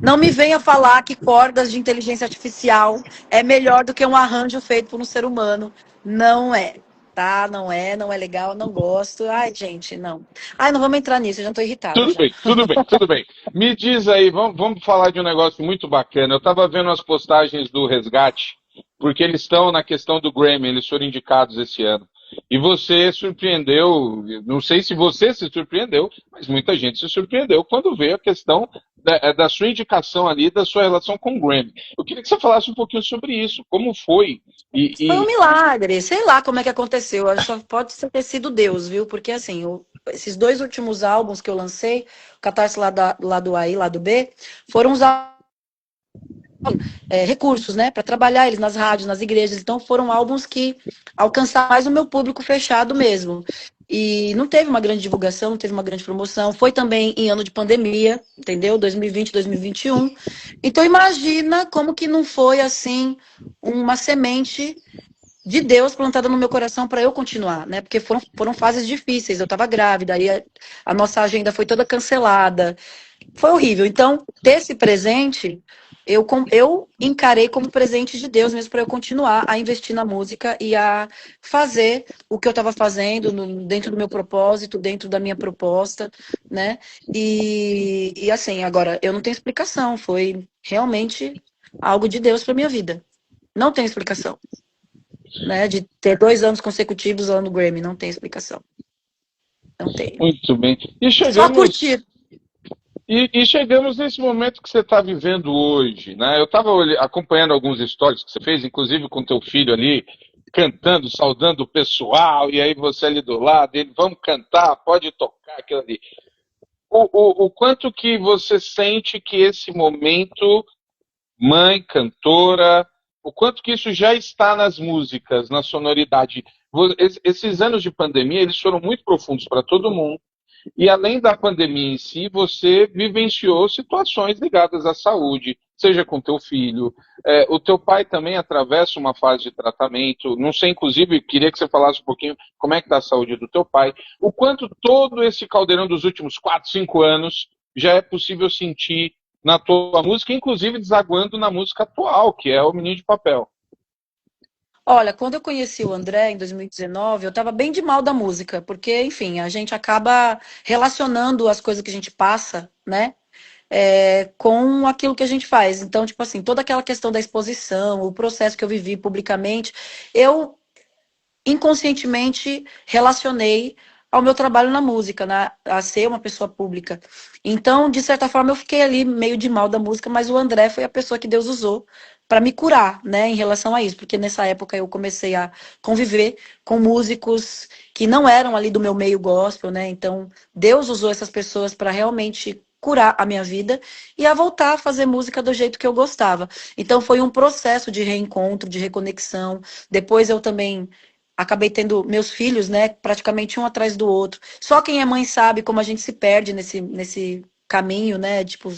não me venha falar que cordas de inteligência artificial é melhor do que um arranjo feito por um ser humano. Não é, tá? Não é legal, não gosto. Ai, gente, não. Ai, não vamos entrar nisso, eu já tô irritada Tudo já. bem, tudo bem, tudo bem. Me diz aí, vamos falar de um negócio muito bacana. Eu estava vendo as postagens do Resgate, porque eles estão na questão do Grammy, eles foram indicados esse ano. E você surpreendeu, não sei se você se surpreendeu, mas muita gente se surpreendeu quando veio a questão da sua indicação ali, da sua relação com o Grammy. Eu queria que você falasse um pouquinho sobre isso, como foi. Foi um milagre, sei lá como é que aconteceu. Só pode ter sido Deus, viu? Porque assim, esses 2 últimos álbuns que eu lancei, Catarse lado A e lado B, foram os recursos, né, para trabalhar eles nas rádios, nas igrejas. Então foram álbuns que alcançaram mais o meu público fechado mesmo. E não teve uma grande divulgação, não teve uma grande promoção. Foi também em ano de pandemia, entendeu? 2020, 2021. Então imagina como que não foi assim uma semente de Deus plantada no meu coração para eu continuar, né? Porque foram fases difíceis. Eu estava grávida, aí a nossa agenda foi toda cancelada. Foi horrível. Então, ter esse presente, eu encarei como presente de Deus mesmo para eu continuar a investir na música e a fazer o que eu estava fazendo dentro do meu propósito, dentro da minha proposta, né? E assim, agora, eu não tenho explicação. Foi realmente algo de Deus para minha vida. Não tem explicação, né? De ter 2 anos consecutivos lá no Grammy, não tem explicação. Não tem. Muito bem. Só curtir. E chegamos nesse momento que você está vivendo hoje, né? Eu estava acompanhando alguns stories que você fez, inclusive com teu filho ali, cantando, saudando o pessoal, e aí você ali do lado, ele, vamos cantar, pode tocar, aquilo ali. O quanto que você sente que esse momento, mãe, cantora, o quanto que isso já está nas músicas, na sonoridade? Esses anos de pandemia, eles foram muito profundos para todo mundo. E além da pandemia em si, você vivenciou situações ligadas à saúde, seja com teu filho. O teu pai também atravessa uma fase de tratamento. Não sei, inclusive, queria que você falasse um pouquinho como é que está a saúde do teu pai. O quanto todo esse caldeirão dos últimos 4, 5 anos já é possível sentir na tua música, inclusive desaguando na música atual, que é o Menino de Papel. Olha, quando eu conheci o André em 2019, eu estava bem de mal da música, porque, enfim, a gente acaba relacionando as coisas que a gente passa, né, com aquilo que a gente faz. Então, tipo assim, toda aquela questão da exposição, o processo que eu vivi publicamente, eu inconscientemente relacionei ao meu trabalho na música, né, a ser uma pessoa pública. Então, de certa forma, eu fiquei ali meio de mal da música, mas o André foi a pessoa que Deus usou para me curar, né, em relação a isso, porque nessa época eu comecei a conviver com músicos que não eram ali do meu meio gospel, né? Então, Deus usou essas pessoas para realmente curar a minha vida e a voltar a fazer música do jeito que eu gostava. Então, foi um processo de reencontro, de reconexão. Depois eu também acabei tendo meus filhos, né, praticamente um atrás do outro. Só quem é mãe sabe como a gente se perde nesse caminho, né, tipo,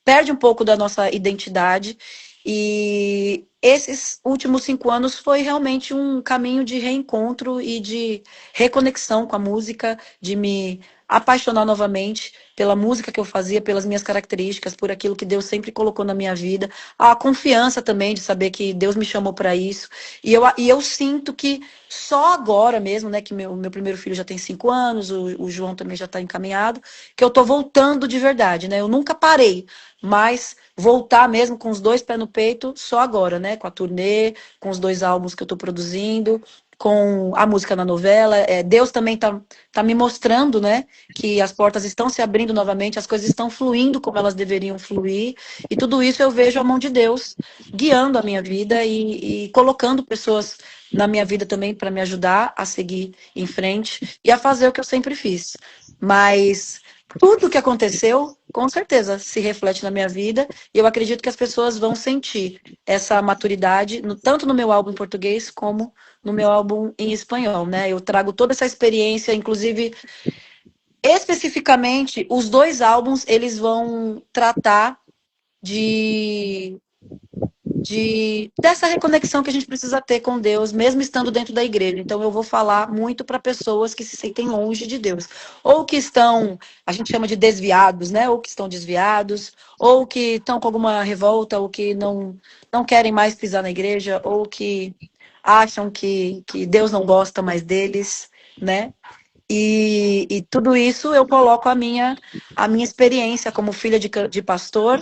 perde um pouco da nossa identidade. E esses últimos 5 anos foi realmente um caminho de reencontro e de reconexão com a música, de me apaixonar novamente pela música que eu fazia, pelas minhas características, por aquilo que Deus sempre colocou na minha vida, a confiança também de saber que Deus me chamou para isso. E eu sinto que só agora mesmo, né, que meu primeiro filho já tem 5 anos, o João também já está encaminhado, que eu estou voltando de verdade, né? Eu nunca parei, mas voltar mesmo com os 2 pés no peito só agora, né? Com a turnê, com os 2 álbuns que eu estou produzindo, com a música na novela. Deus também tá me mostrando, né, que as portas estão se abrindo novamente, as coisas estão fluindo como elas deveriam fluir. E tudo isso eu vejo a mão de Deus guiando a minha vida e colocando pessoas na minha vida também para me ajudar a seguir em frente e a fazer o que eu sempre fiz. Mas tudo que aconteceu, com certeza, se reflete na minha vida e eu acredito que as pessoas vão sentir essa maturidade, tanto no meu álbum em português como no meu álbum em espanhol, né? Eu trago toda essa experiência, inclusive, especificamente, os 2 álbuns, eles vão tratar de dessa reconexão que a gente precisa ter com Deus, mesmo estando dentro da igreja. Então, eu vou falar muito para pessoas que se sentem longe de Deus, ou que estão, a gente chama de desviados, né? Ou que estão desviados, ou que estão com alguma revolta, ou que não querem mais pisar na igreja, ou que acham que Deus não gosta mais deles, né? E tudo isso eu coloco a minha experiência como filha de pastor,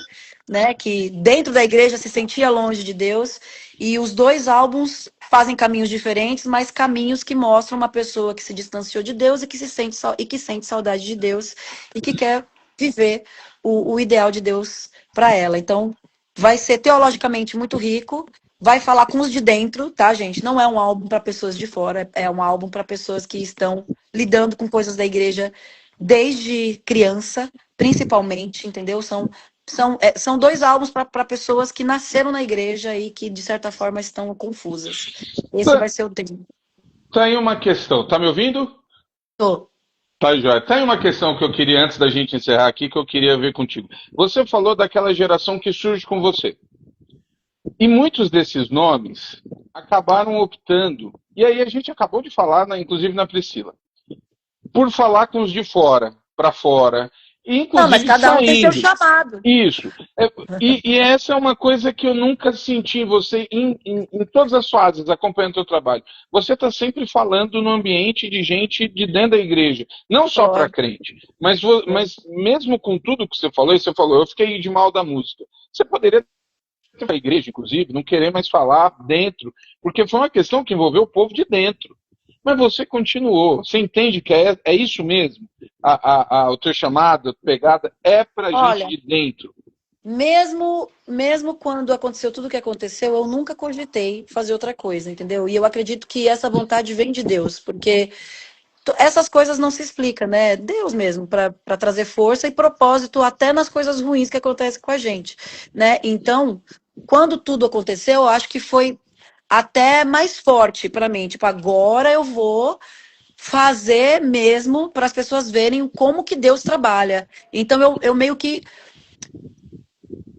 né, que dentro da igreja se sentia longe de Deus, e os 2 álbuns fazem caminhos diferentes, mas caminhos que mostram uma pessoa que se distanciou de Deus e que sente saudade de Deus e que quer viver o ideal de Deus para ela. Então, vai ser teologicamente muito rico, vai falar com os de dentro, tá, gente? Não é um álbum para pessoas de fora, é um álbum para pessoas que estão lidando com coisas da igreja desde criança, principalmente, entendeu? São dois álbuns para pessoas que nasceram na igreja e que, de certa forma, estão confusas. Esse Tá, vai ser o tema. tá aí uma questão. Tá me ouvindo? Tô. Tá, Joia. Tá aí uma questão que eu queria, antes da gente encerrar aqui, que eu queria ver contigo. Você falou daquela geração que surge com você. E muitos desses nomes acabaram optando, e aí a gente acabou de falar, inclusive na Priscila, por falar com os de fora, para fora, e Não, mas inclusive cada um tem seu saindo. chamado. Isso. E essa é uma coisa que eu nunca senti em você, em todas as fases, acompanhando o teu trabalho. Você está sempre falando no ambiente de gente de dentro da igreja, não só para Lógico. crente, mas mesmo com tudo que você falou, eu fiquei de mal da música. Você poderia ter para a igreja, inclusive, não querer mais falar dentro, porque foi uma questão que envolveu o povo de dentro. Mas você continuou. Você entende que é isso mesmo? O teu chamado, a tua pegada é para gente Olha, de dentro. mesmo quando aconteceu tudo o que aconteceu, eu nunca cogitei fazer outra coisa, entendeu? E eu acredito que essa vontade vem de Deus, porque essas coisas não se explicam, né? Deus mesmo, para trazer força e propósito até nas coisas ruins que acontecem com a gente, né? Então, quando tudo aconteceu, eu acho que foi até mais forte para mim. Tipo, agora eu vou fazer mesmo para as pessoas verem como que Deus trabalha. Então, eu meio que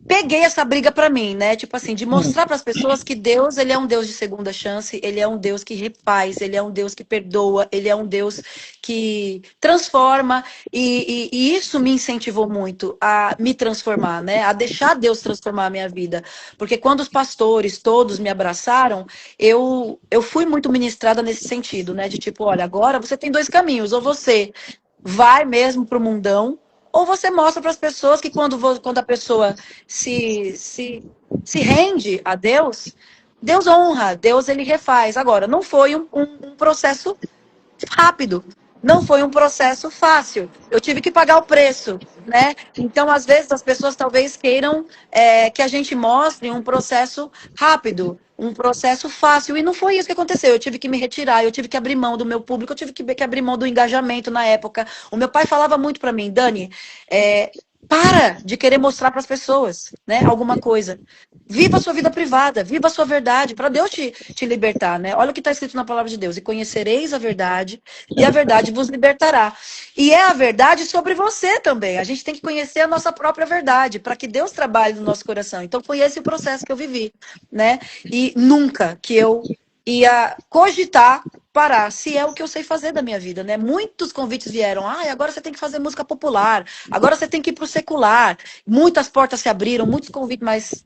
peguei essa briga pra mim, né? Tipo assim, de mostrar para as pessoas que Deus, ele é um Deus de segunda chance, ele é um Deus que refaz, ele é um Deus que perdoa, ele é um Deus que transforma, e isso me incentivou muito a me transformar, né? A deixar Deus transformar a minha vida. Porque quando os pastores todos me abraçaram, eu fui muito ministrada nesse sentido, né? De tipo, olha, agora você tem dois caminhos, ou você vai mesmo pro mundão, ou você mostra para as pessoas que quando a pessoa se, se, se rende a Deus, Deus honra, Deus ele refaz. Agora, não foi um processo rápido. Não foi um processo fácil. Eu tive que pagar o preço, né? Então, às vezes, as pessoas talvez queiram que a gente mostre um processo rápido, um processo fácil. E não foi isso que aconteceu. Eu tive que me retirar, eu tive que abrir mão do meu público, eu tive que abrir mão do engajamento na época. O meu pai falava muito para mim, Dani, para de querer mostrar para as pessoas, né, alguma coisa. Viva a sua vida privada, viva a sua verdade, para Deus te libertar, né? Olha o que está escrito na palavra de Deus: e conhecereis a verdade, e a verdade vos libertará. E é a verdade sobre você também. A gente tem que conhecer a nossa própria verdade, para que Deus trabalhe no nosso coração. Então foi esse o processo que eu vivi, né? E nunca que eu ia cogitar parar, se é o que eu sei fazer da minha vida, né? Muitos convites vieram. Ah, agora você tem que fazer música popular, agora você tem que ir pro secular. Muitas portas se abriram, muitos convites, mas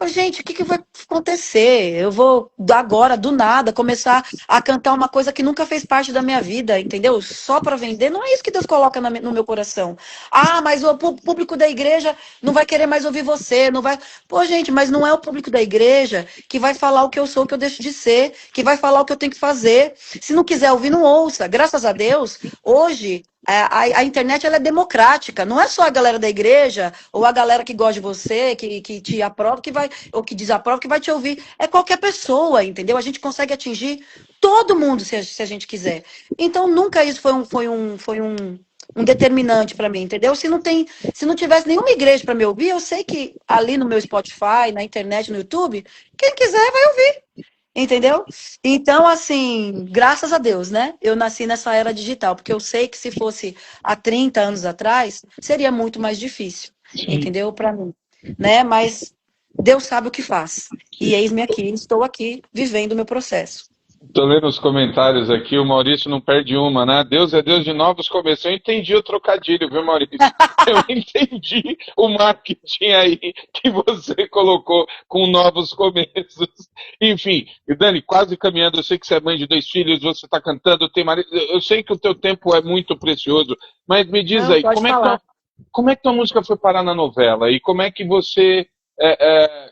gente, o que vai acontecer? Eu vou agora, do nada, começar a cantar uma coisa que nunca fez parte da minha vida, entendeu? Só para vender. Não é isso que Deus coloca no meu coração. Ah, mas o público da igreja não vai querer mais ouvir você, não vai. Pô, gente, mas não é o público da igreja que vai falar o que eu sou, o que eu deixo de ser, que vai falar o que eu tenho que fazer. Se não quiser ouvir, não ouça. Graças a Deus, hoje a internet ela é democrática, não é só a galera da igreja ou a galera que gosta de você, que te aprova, que vai, ou que desaprova, que vai te ouvir. É qualquer pessoa, entendeu? A gente consegue atingir todo mundo se a gente quiser. Então nunca isso foi um determinante para mim, entendeu? Se não tivesse nenhuma igreja para me ouvir, eu sei que ali no meu Spotify, na internet, no YouTube, quem quiser vai ouvir. Entendeu? Então, assim, graças a Deus, né? Eu nasci nessa era digital, porque eu sei que se fosse há 30 anos atrás, seria muito mais difícil, Sim. entendeu? Para mim, né? Mas Deus sabe o que faz. E eis-me aqui, estou aqui vivendo o meu processo. Estou lendo os comentários aqui, o Maurício não perde uma, né? Deus é Deus de novos começos. Eu entendi o trocadilho, viu, Maurício? Eu entendi o marketing aí que você colocou com novos começos. Enfim, e Dani, quase caminhando, eu sei que você é mãe de dois filhos, você está cantando, tem marido, eu sei que o teu tempo é muito precioso, mas me diz Não, aí, pode falar. como é que tua música foi parar na novela? E como é que você.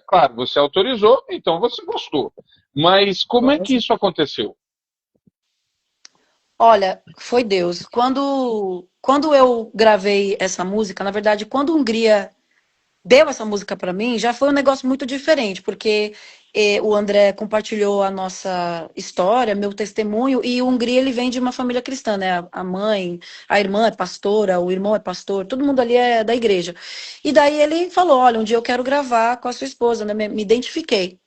Claro, você autorizou, então você gostou. Mas como é que isso aconteceu? Olha, foi Deus. Quando eu gravei essa música, na verdade, quando Hungria deu essa música para mim, já foi um negócio muito diferente, porque o André compartilhou a nossa história, meu testemunho, e o Hungria, ele vem de uma família cristã, né? A mãe, a irmã é pastora, o irmão é pastor, todo mundo ali é da igreja. E daí ele falou, olha, um dia eu quero gravar com a sua esposa, né? Me identifiquei.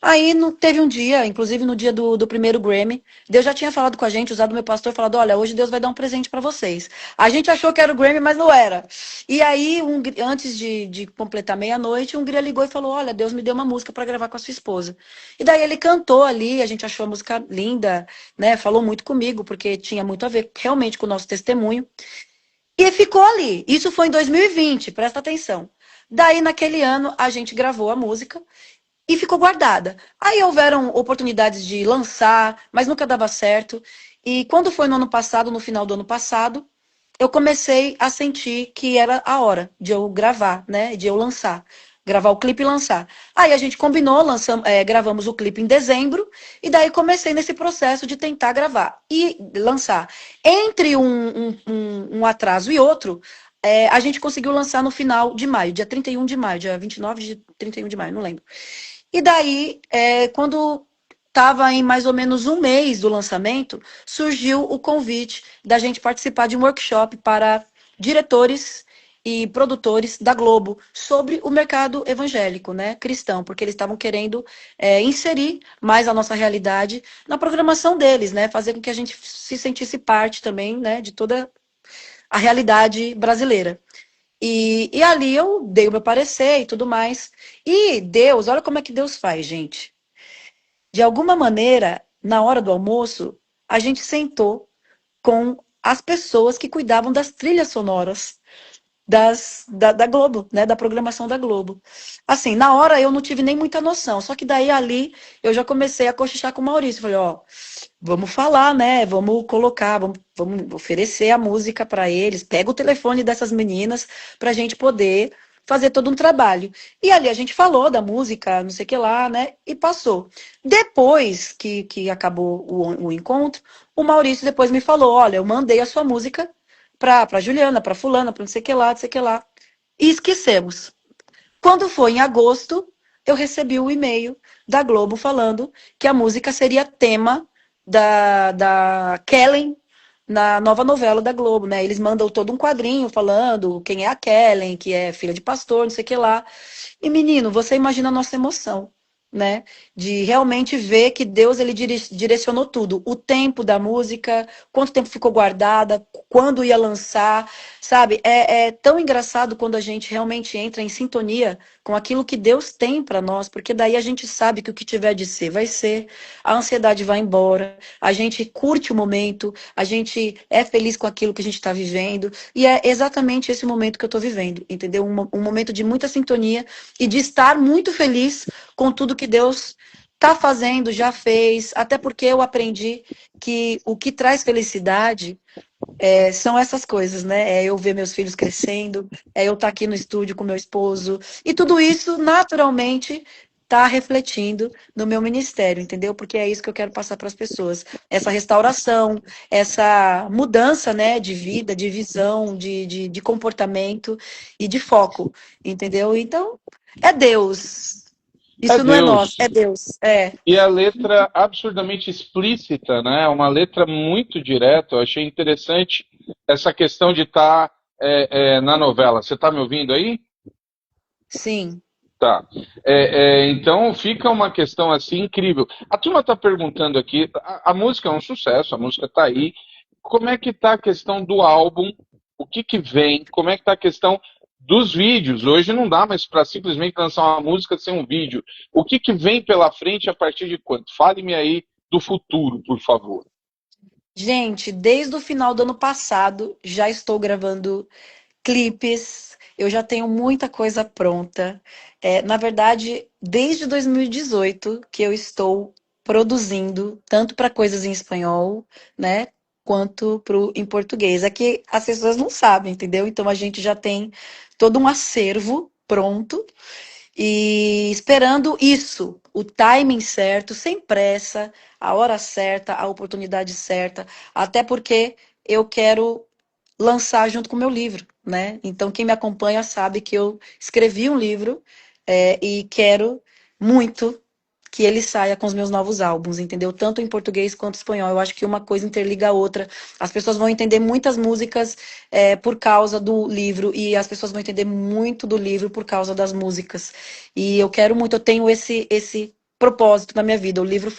Aí teve um dia, inclusive no dia do primeiro Grammy, Deus já tinha falado com a gente, usado meu pastor, falado, olha, hoje Deus vai dar um presente para vocês. A gente achou que era o Grammy, mas não era. E aí, antes de completar meia-noite, um Hungria ligou e falou, olha, Deus me deu uma música para gravar com a sua esposa. E daí ele cantou ali, a gente achou a música linda, né? Falou muito comigo, porque tinha muito a ver realmente com o nosso testemunho. E ficou ali. Isso foi em 2020, presta atenção. Daí, naquele ano, a gente gravou a música e ficou guardada. Aí houveram oportunidades de lançar, mas nunca dava certo. E quando foi no ano passado, no final do ano passado, eu comecei a sentir que era a hora de eu gravar, né? De eu lançar. Gravar o clipe e lançar. Aí a gente combinou, gravamos o clipe em dezembro, e daí comecei nesse processo de tentar gravar e lançar. Entre um atraso e outro, a gente conseguiu lançar no final de maio, dia 31 de maio, dia 29 de 31 de maio, não lembro. E daí, quando estava em mais ou menos um mês do lançamento, surgiu o convite da gente participar de um workshop para diretores e produtores da Globo sobre o mercado evangélico, né, cristão, porque eles estavam querendo inserir mais a nossa realidade na programação deles, né, fazer com que a gente se sentisse parte também, né, de toda a realidade brasileira. E ali eu dei o meu parecer e tudo mais. E Deus, olha como é que Deus faz, gente. De alguma maneira, na hora do almoço, a gente sentou com as pessoas que cuidavam das trilhas sonoras da Globo, né, da programação da Globo. Assim, na hora eu não tive nem muita noção, só que daí ali eu já comecei a cochichar com o Maurício. Falei, ó, vamos falar, né? Vamos colocar, vamos oferecer a música para eles. Pega o telefone dessas meninas para a gente poder fazer todo um trabalho. E ali a gente falou da música, não sei o que lá, né? E passou. Depois que acabou o encontro, o Maurício depois me falou: olha, eu mandei a sua música para Juliana, para Fulana, para não sei o que lá, não sei o que lá. E esquecemos. Quando foi em agosto, eu recebi o e-mail da Globo falando que a música seria tema da Kellen na nova novela da Globo, né? Eles mandam todo um quadrinho falando quem é a Kellen, que é filha de pastor, não sei o que lá. E, menino, você imagina a nossa emoção, né? De realmente ver que Deus, ele direcionou tudo. O tempo da música, quanto tempo ficou guardada, quando ia lançar, sabe? É tão engraçado quando a gente realmente entra em sintonia com aquilo que Deus tem para nós, porque daí a gente sabe que o que tiver de ser, vai ser. A ansiedade vai embora, a gente curte o momento, a gente é feliz com aquilo que a gente está vivendo, e é exatamente esse momento que eu estou vivendo, entendeu? Um momento de muita sintonia e de estar muito feliz com tudo que Deus está fazendo, já fez, até porque eu aprendi que o que traz felicidade são essas coisas, né? É eu ver meus filhos crescendo, é eu estar aqui no estúdio com meu esposo, e tudo isso, naturalmente, está refletindo no meu ministério, entendeu? Porque é isso que eu quero passar para as pessoas. Essa restauração, essa mudança, né, de vida, de visão, de comportamento e de foco, entendeu? Então, é Deus. É Isso não é nosso, Deus. é Deus. É. E a letra absurdamente explícita, né? Uma letra muito direta. Eu achei interessante essa questão de estar na novela. Você está me ouvindo aí? Sim. Tá. Então fica uma questão assim incrível. A turma está perguntando aqui, a música é um sucesso, a música está aí. Como é que está a questão do álbum? O que que vem? Como é que está a questão dos vídeos? Hoje não dá mais para simplesmente lançar uma música sem um vídeo. O que que vem pela frente a partir de quando? Fale-me aí do futuro, por favor. Gente, desde o final do ano passado já estou gravando clipes, eu já tenho muita coisa pronta. Na verdade, desde 2018 que eu estou produzindo, tanto para coisas em espanhol, né, quanto em português. É que as pessoas não sabem, entendeu? Então a gente já tem todo um acervo pronto e esperando isso, o timing certo, sem pressa, a hora certa, a oportunidade certa, até porque eu quero lançar junto com o meu livro, né? Então, quem me acompanha sabe que eu escrevi um livro e quero muito que ele saia com os meus novos álbuns, entendeu? Tanto em português quanto em espanhol. Eu acho que uma coisa interliga a outra. As pessoas vão entender muitas músicas por causa do livro e as pessoas vão entender muito do livro por causa das músicas. E eu quero muito, eu tenho esse propósito na minha vida. O livro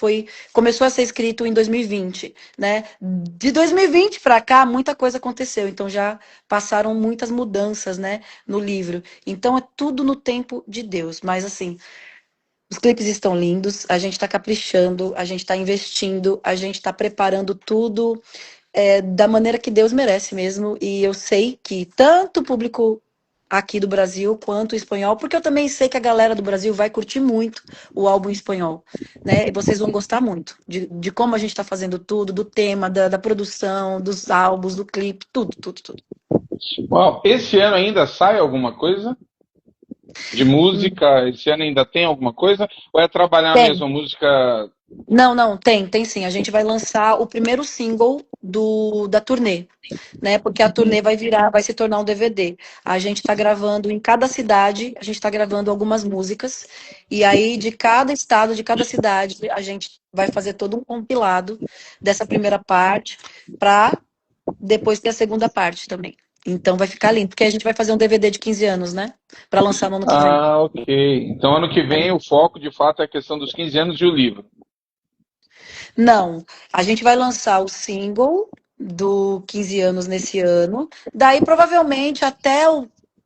começou a ser escrito em 2020, né? De 2020 para cá, muita coisa aconteceu. Então já passaram muitas mudanças, né, no livro. Então é tudo no tempo de Deus. Mas assim, os clipes estão lindos, a gente está caprichando, a gente está investindo, a gente está preparando tudo da maneira que Deus merece mesmo. E eu sei que tanto o público aqui do Brasil quanto o espanhol, porque eu também sei que a galera do Brasil vai curtir muito o álbum em espanhol, né? E vocês vão gostar muito de como a gente está fazendo tudo, do tema, da produção, dos álbuns, do clipe, tudo, tudo, tudo. Uau, esse ano ainda sai alguma coisa de música? Esse ano ainda tem alguma coisa? Ou é trabalhar mesmo Tem. a música? Não, tem sim. A gente vai lançar o primeiro single da turnê, né? Porque a turnê vai se tornar um DVD. A gente está gravando em cada cidade, a gente está gravando algumas músicas, e aí de cada estado, de cada cidade, a gente vai fazer todo um compilado dessa primeira parte para depois ter a segunda parte também. Então vai ficar lindo, porque a gente vai fazer um DVD de 15 anos, né? Para lançar no ano que vem. Ah, ok. Então ano que vem o foco de fato é a questão dos 15 anos e o livro. Não, a gente vai lançar o single do 15 anos nesse ano. Daí, provavelmente,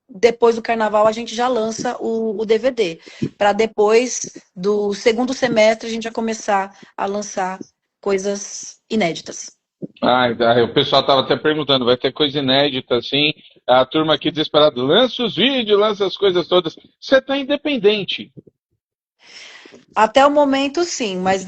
depois do carnaval, a gente já lança o DVD. Para depois do segundo semestre, a gente já começar a lançar coisas inéditas. O pessoal estava até perguntando, vai ter coisa inédita assim? A turma aqui desesperada, lança os vídeos, lança as coisas todas. Você está independente. Até o momento, sim, mas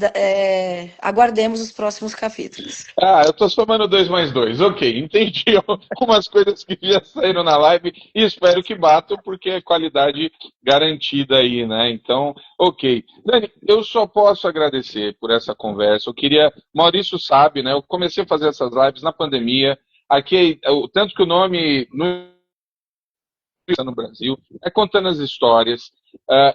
aguardemos os próximos capítulos. Ah, eu tô somando dois mais dois. Ok, entendi algumas coisas que já saíram na live e espero que batam, porque é qualidade garantida aí, né? Então, ok. Dani, eu só posso agradecer por essa conversa. Eu queria. Maurício sabe, né? Eu comecei a fazer essas lives na pandemia. Aqui, tanto que o nome no Brasil, é contando as histórias.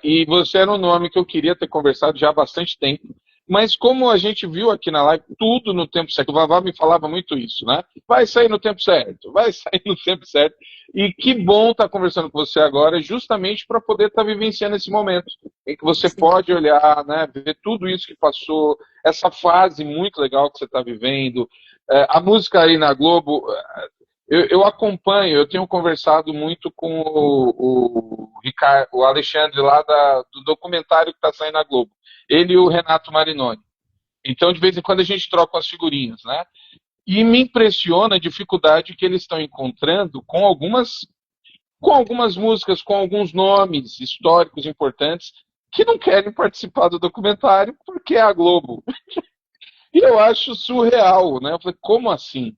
E você era um nome que eu queria ter conversado já há bastante tempo. Mas como a gente viu aqui na live, tudo no tempo certo. O Vavá me falava muito isso, né? Vai sair no tempo certo, vai sair no tempo certo. E que bom estar conversando com você agora, justamente para poder estar vivenciando esse momento em que você Sim. pode olhar, né, ver tudo isso que passou, essa fase muito legal que você está vivendo. A música aí na Globo, eu acompanho, eu tenho conversado muito com Ricardo, o Alexandre lá do documentário que está saindo na Globo. Ele e o Renato Marinoni. Então, de vez em quando, a gente troca as figurinhas, né? E me impressiona a dificuldade que eles estão encontrando com algumas músicas, com alguns nomes históricos importantes, que não querem participar do documentário porque é a Globo. E eu acho surreal, né? Eu falei, como assim?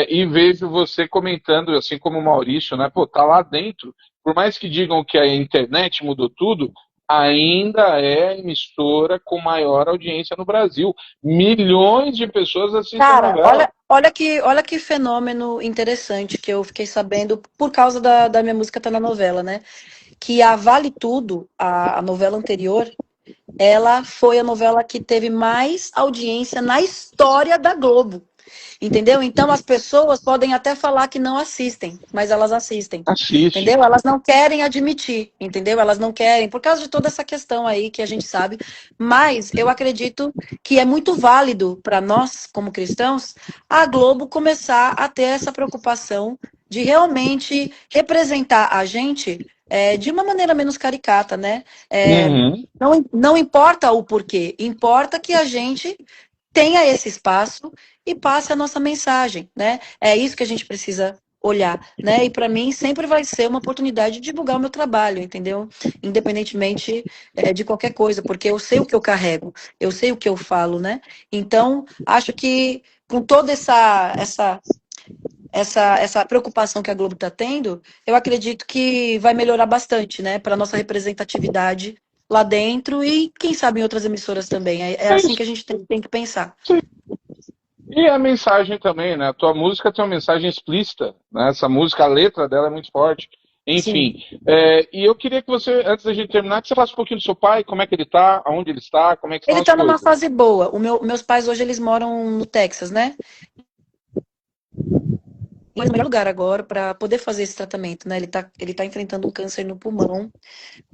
E vejo você comentando, assim como o Maurício, né? Pô, tá lá dentro. Por mais que digam que a internet mudou tudo, ainda é a emissora com maior audiência no Brasil. Milhões de pessoas assistem a Cara, novela. olha que fenômeno interessante que eu fiquei sabendo por causa da minha música tá na novela, né? Que a Vale Tudo, a novela anterior, ela foi a novela que teve mais audiência na história da Globo. Entendeu? Então as pessoas podem até falar que não assistem, mas elas assistem. Assiste. Entendeu? Elas não querem admitir, entendeu? Elas não querem, por causa de toda essa questão aí que a gente sabe. Mas eu acredito que é muito válido para nós, como cristãos, a Globo começar a ter essa preocupação de realmente representar a gente de uma maneira menos caricata, né? Uhum. Não importa o porquê, importa que a gente tenha esse espaço e passe a nossa mensagem, né? É isso que a gente precisa olhar, né? E para mim sempre vai ser uma oportunidade de divulgar o meu trabalho, entendeu? Independentemente de qualquer coisa, porque eu sei o que eu carrego, eu sei o que eu falo, né? Então acho que com toda essa preocupação que a Globo está tendo, eu acredito que vai melhorar bastante, né? Para nossa representatividade lá dentro e quem sabe em outras emissoras também. É É assim isso. que a gente tem que pensar. E a mensagem também, né? A tua música tem uma mensagem explícita, né? Essa música, a letra dela é muito forte. Sim. Enfim, e eu queria que você, antes da gente terminar, que você falasse um pouquinho do seu pai, como é que ele está, aonde ele está, como é que estão Ele as tá numa coisas. fase boa. Meus pais hoje eles moram no Texas, né? Mas no melhor lugar agora para poder fazer esse tratamento, né? Ele tá enfrentando um câncer no pulmão,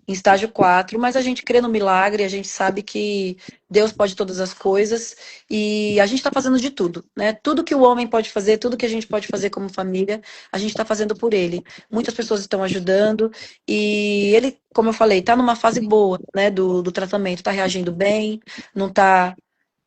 em estágio 4, mas a gente crê no milagre, a gente sabe que Deus pode todas as coisas e a gente está fazendo de tudo, né? Tudo que o homem pode fazer, tudo que a gente pode fazer como família, a gente está fazendo por ele. Muitas pessoas estão ajudando e ele, como eu falei, está numa fase boa, né, do tratamento, está reagindo bem, não está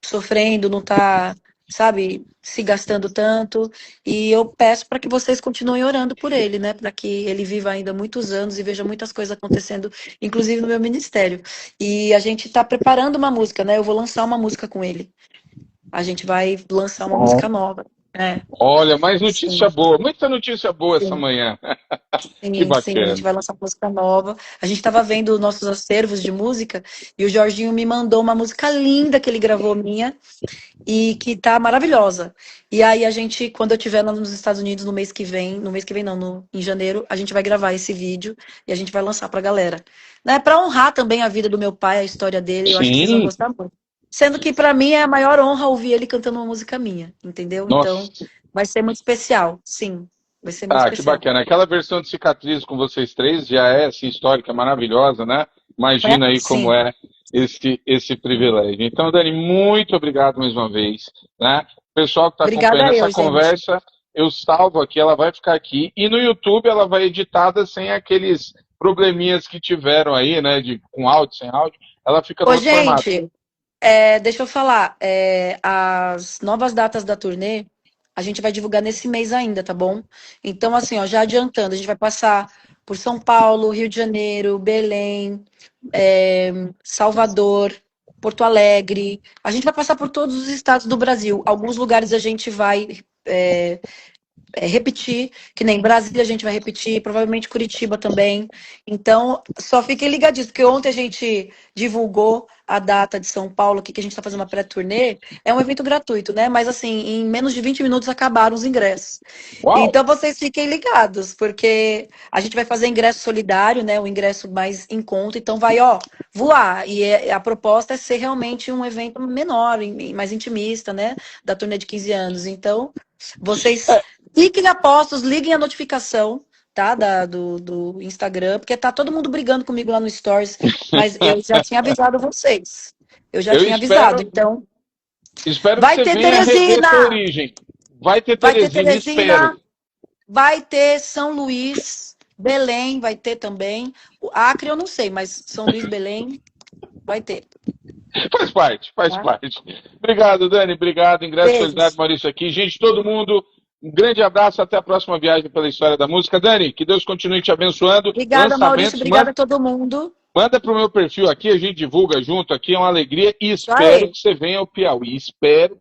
sofrendo, não está, sabe, se gastando tanto. E eu peço para que vocês continuem orando por ele, né? Para que ele viva ainda muitos anos e veja muitas coisas acontecendo, inclusive no meu ministério. E a gente está preparando uma música, né? Eu vou lançar uma música com ele. A gente vai lançar uma música nova. É, Olha, mais notícia sim, boa, muita notícia boa essa sim. manhã. Que Sim, a gente bacana. vai lançar uma música nova. A gente estava vendo nossos acervos de música e o Jorginho me mandou uma música linda que ele gravou minha e que tá maravilhosa. E aí a gente, quando eu estiver lá nos Estados Unidos no mês que vem não, em janeiro, a gente vai gravar esse vídeo e a gente vai lançar pra galera. Né, para honrar também a vida do meu pai, a história dele, eu acho que vocês vão Sim, gostar muito. Sendo que pra mim é a maior honra ouvir ele cantando uma música minha, entendeu? Então, nossa. vai ser muito especial, sim. Vai ser muito Ah, que especial. bacana. Aquela versão de Cicatriz com vocês três já é, assim, histórica, maravilhosa, né? É? Imagina aí como Sim. é esse privilégio. Então, Dani, muito obrigado mais uma vez, né? O pessoal que está acompanhando Obrigada essa eu, gente. conversa, eu salvo aqui, ela vai ficar aqui. E no YouTube ela vai editada sem aqueles probleminhas que tiveram aí, né? Com áudio, sem áudio. Ela fica no Ô, outro formato. gente, deixa eu falar. As novas datas da turnê, a gente vai divulgar nesse mês ainda, tá bom? Então, assim, ó, já adiantando, a gente vai passar por São Paulo, Rio de Janeiro, Belém, é, Salvador, Porto Alegre. A gente vai passar por todos os estados do Brasil. Alguns lugares a gente vai repetir, que nem Brasília a gente vai repetir, provavelmente Curitiba também. Então, só fiquem ligadinhos, porque ontem a gente divulgou a data de São Paulo, aqui, que a gente está fazendo uma pré-turnê. É um evento gratuito, né? Mas, assim, em menos de 20 minutos acabaram os ingressos. Uau! Então, vocês fiquem ligados, porque a gente vai fazer ingresso solidário, né? O ingresso mais em conta. Então, vai, ó, voar. E a proposta é ser realmente um evento menor, mais intimista, né? Da turnê de 15 anos. Então, vocês fiquem apostos, liguem a notificação, tá? Do Instagram, porque tá todo mundo brigando comigo lá no Stories, mas eu já tinha avisado vocês. Eu já Eu tinha avisado. espero, Então, espero que vai você ter venha rever sua Teresina! origem. Vai ter Vai ter Teresina, espero. Teresina, vai ter São Luís, Belém vai ter também. O Acre eu não sei, mas São Luís, Belém vai ter. Faz parte, faz Tá? parte. Obrigado, Dani. Obrigado. Ingresso Solidário Beijos. Maurício aqui. Gente, todo mundo, um grande abraço. Até a próxima viagem pela história da música. Dani, que Deus continue te abençoando. Obrigada, Maurício. Lançamentos, Obrigada a todo mundo. manda para o meu perfil aqui. A gente divulga junto aqui. É uma alegria. E Isso espero aí. que você venha ao Piauí. Espero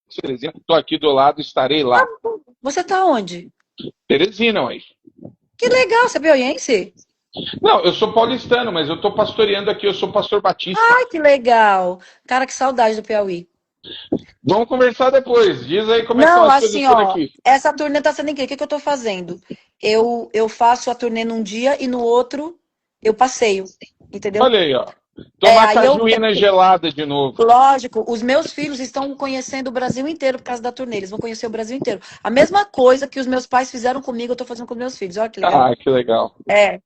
que Teresina. Estou aqui do lado, estarei lá. Você tá onde? Teresina, ué. Que legal, você é piauiense? Não, eu sou paulistano, mas eu estou pastoreando aqui. Eu sou pastor batista. Ai, que legal. Cara, que saudade do Piauí. Vamos conversar depois. Diz aí como é que estão Não, as coisas assim, por ó, aqui. essa turnê tá sendo incrível. O que que eu tô fazendo? Eu faço a turnê num dia e no outro eu passeio, entendeu? Olha aí, ó. Tomar Aí eu, cajuína gelada de novo. lógico, os meus filhos estão conhecendo o Brasil inteiro por causa da turnê. Eles vão conhecer o Brasil inteiro. A mesma coisa que os meus pais fizeram comigo, eu tô fazendo com os meus filhos. Olha que legal. Ah, que legal. É.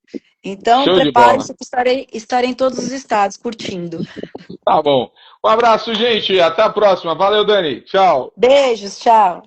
Então, Show de bola. prepare-se que estarei em todos os estados curtindo. Tá bom. Um abraço, gente. Até a próxima. Valeu, Dani. Tchau. Beijos, tchau.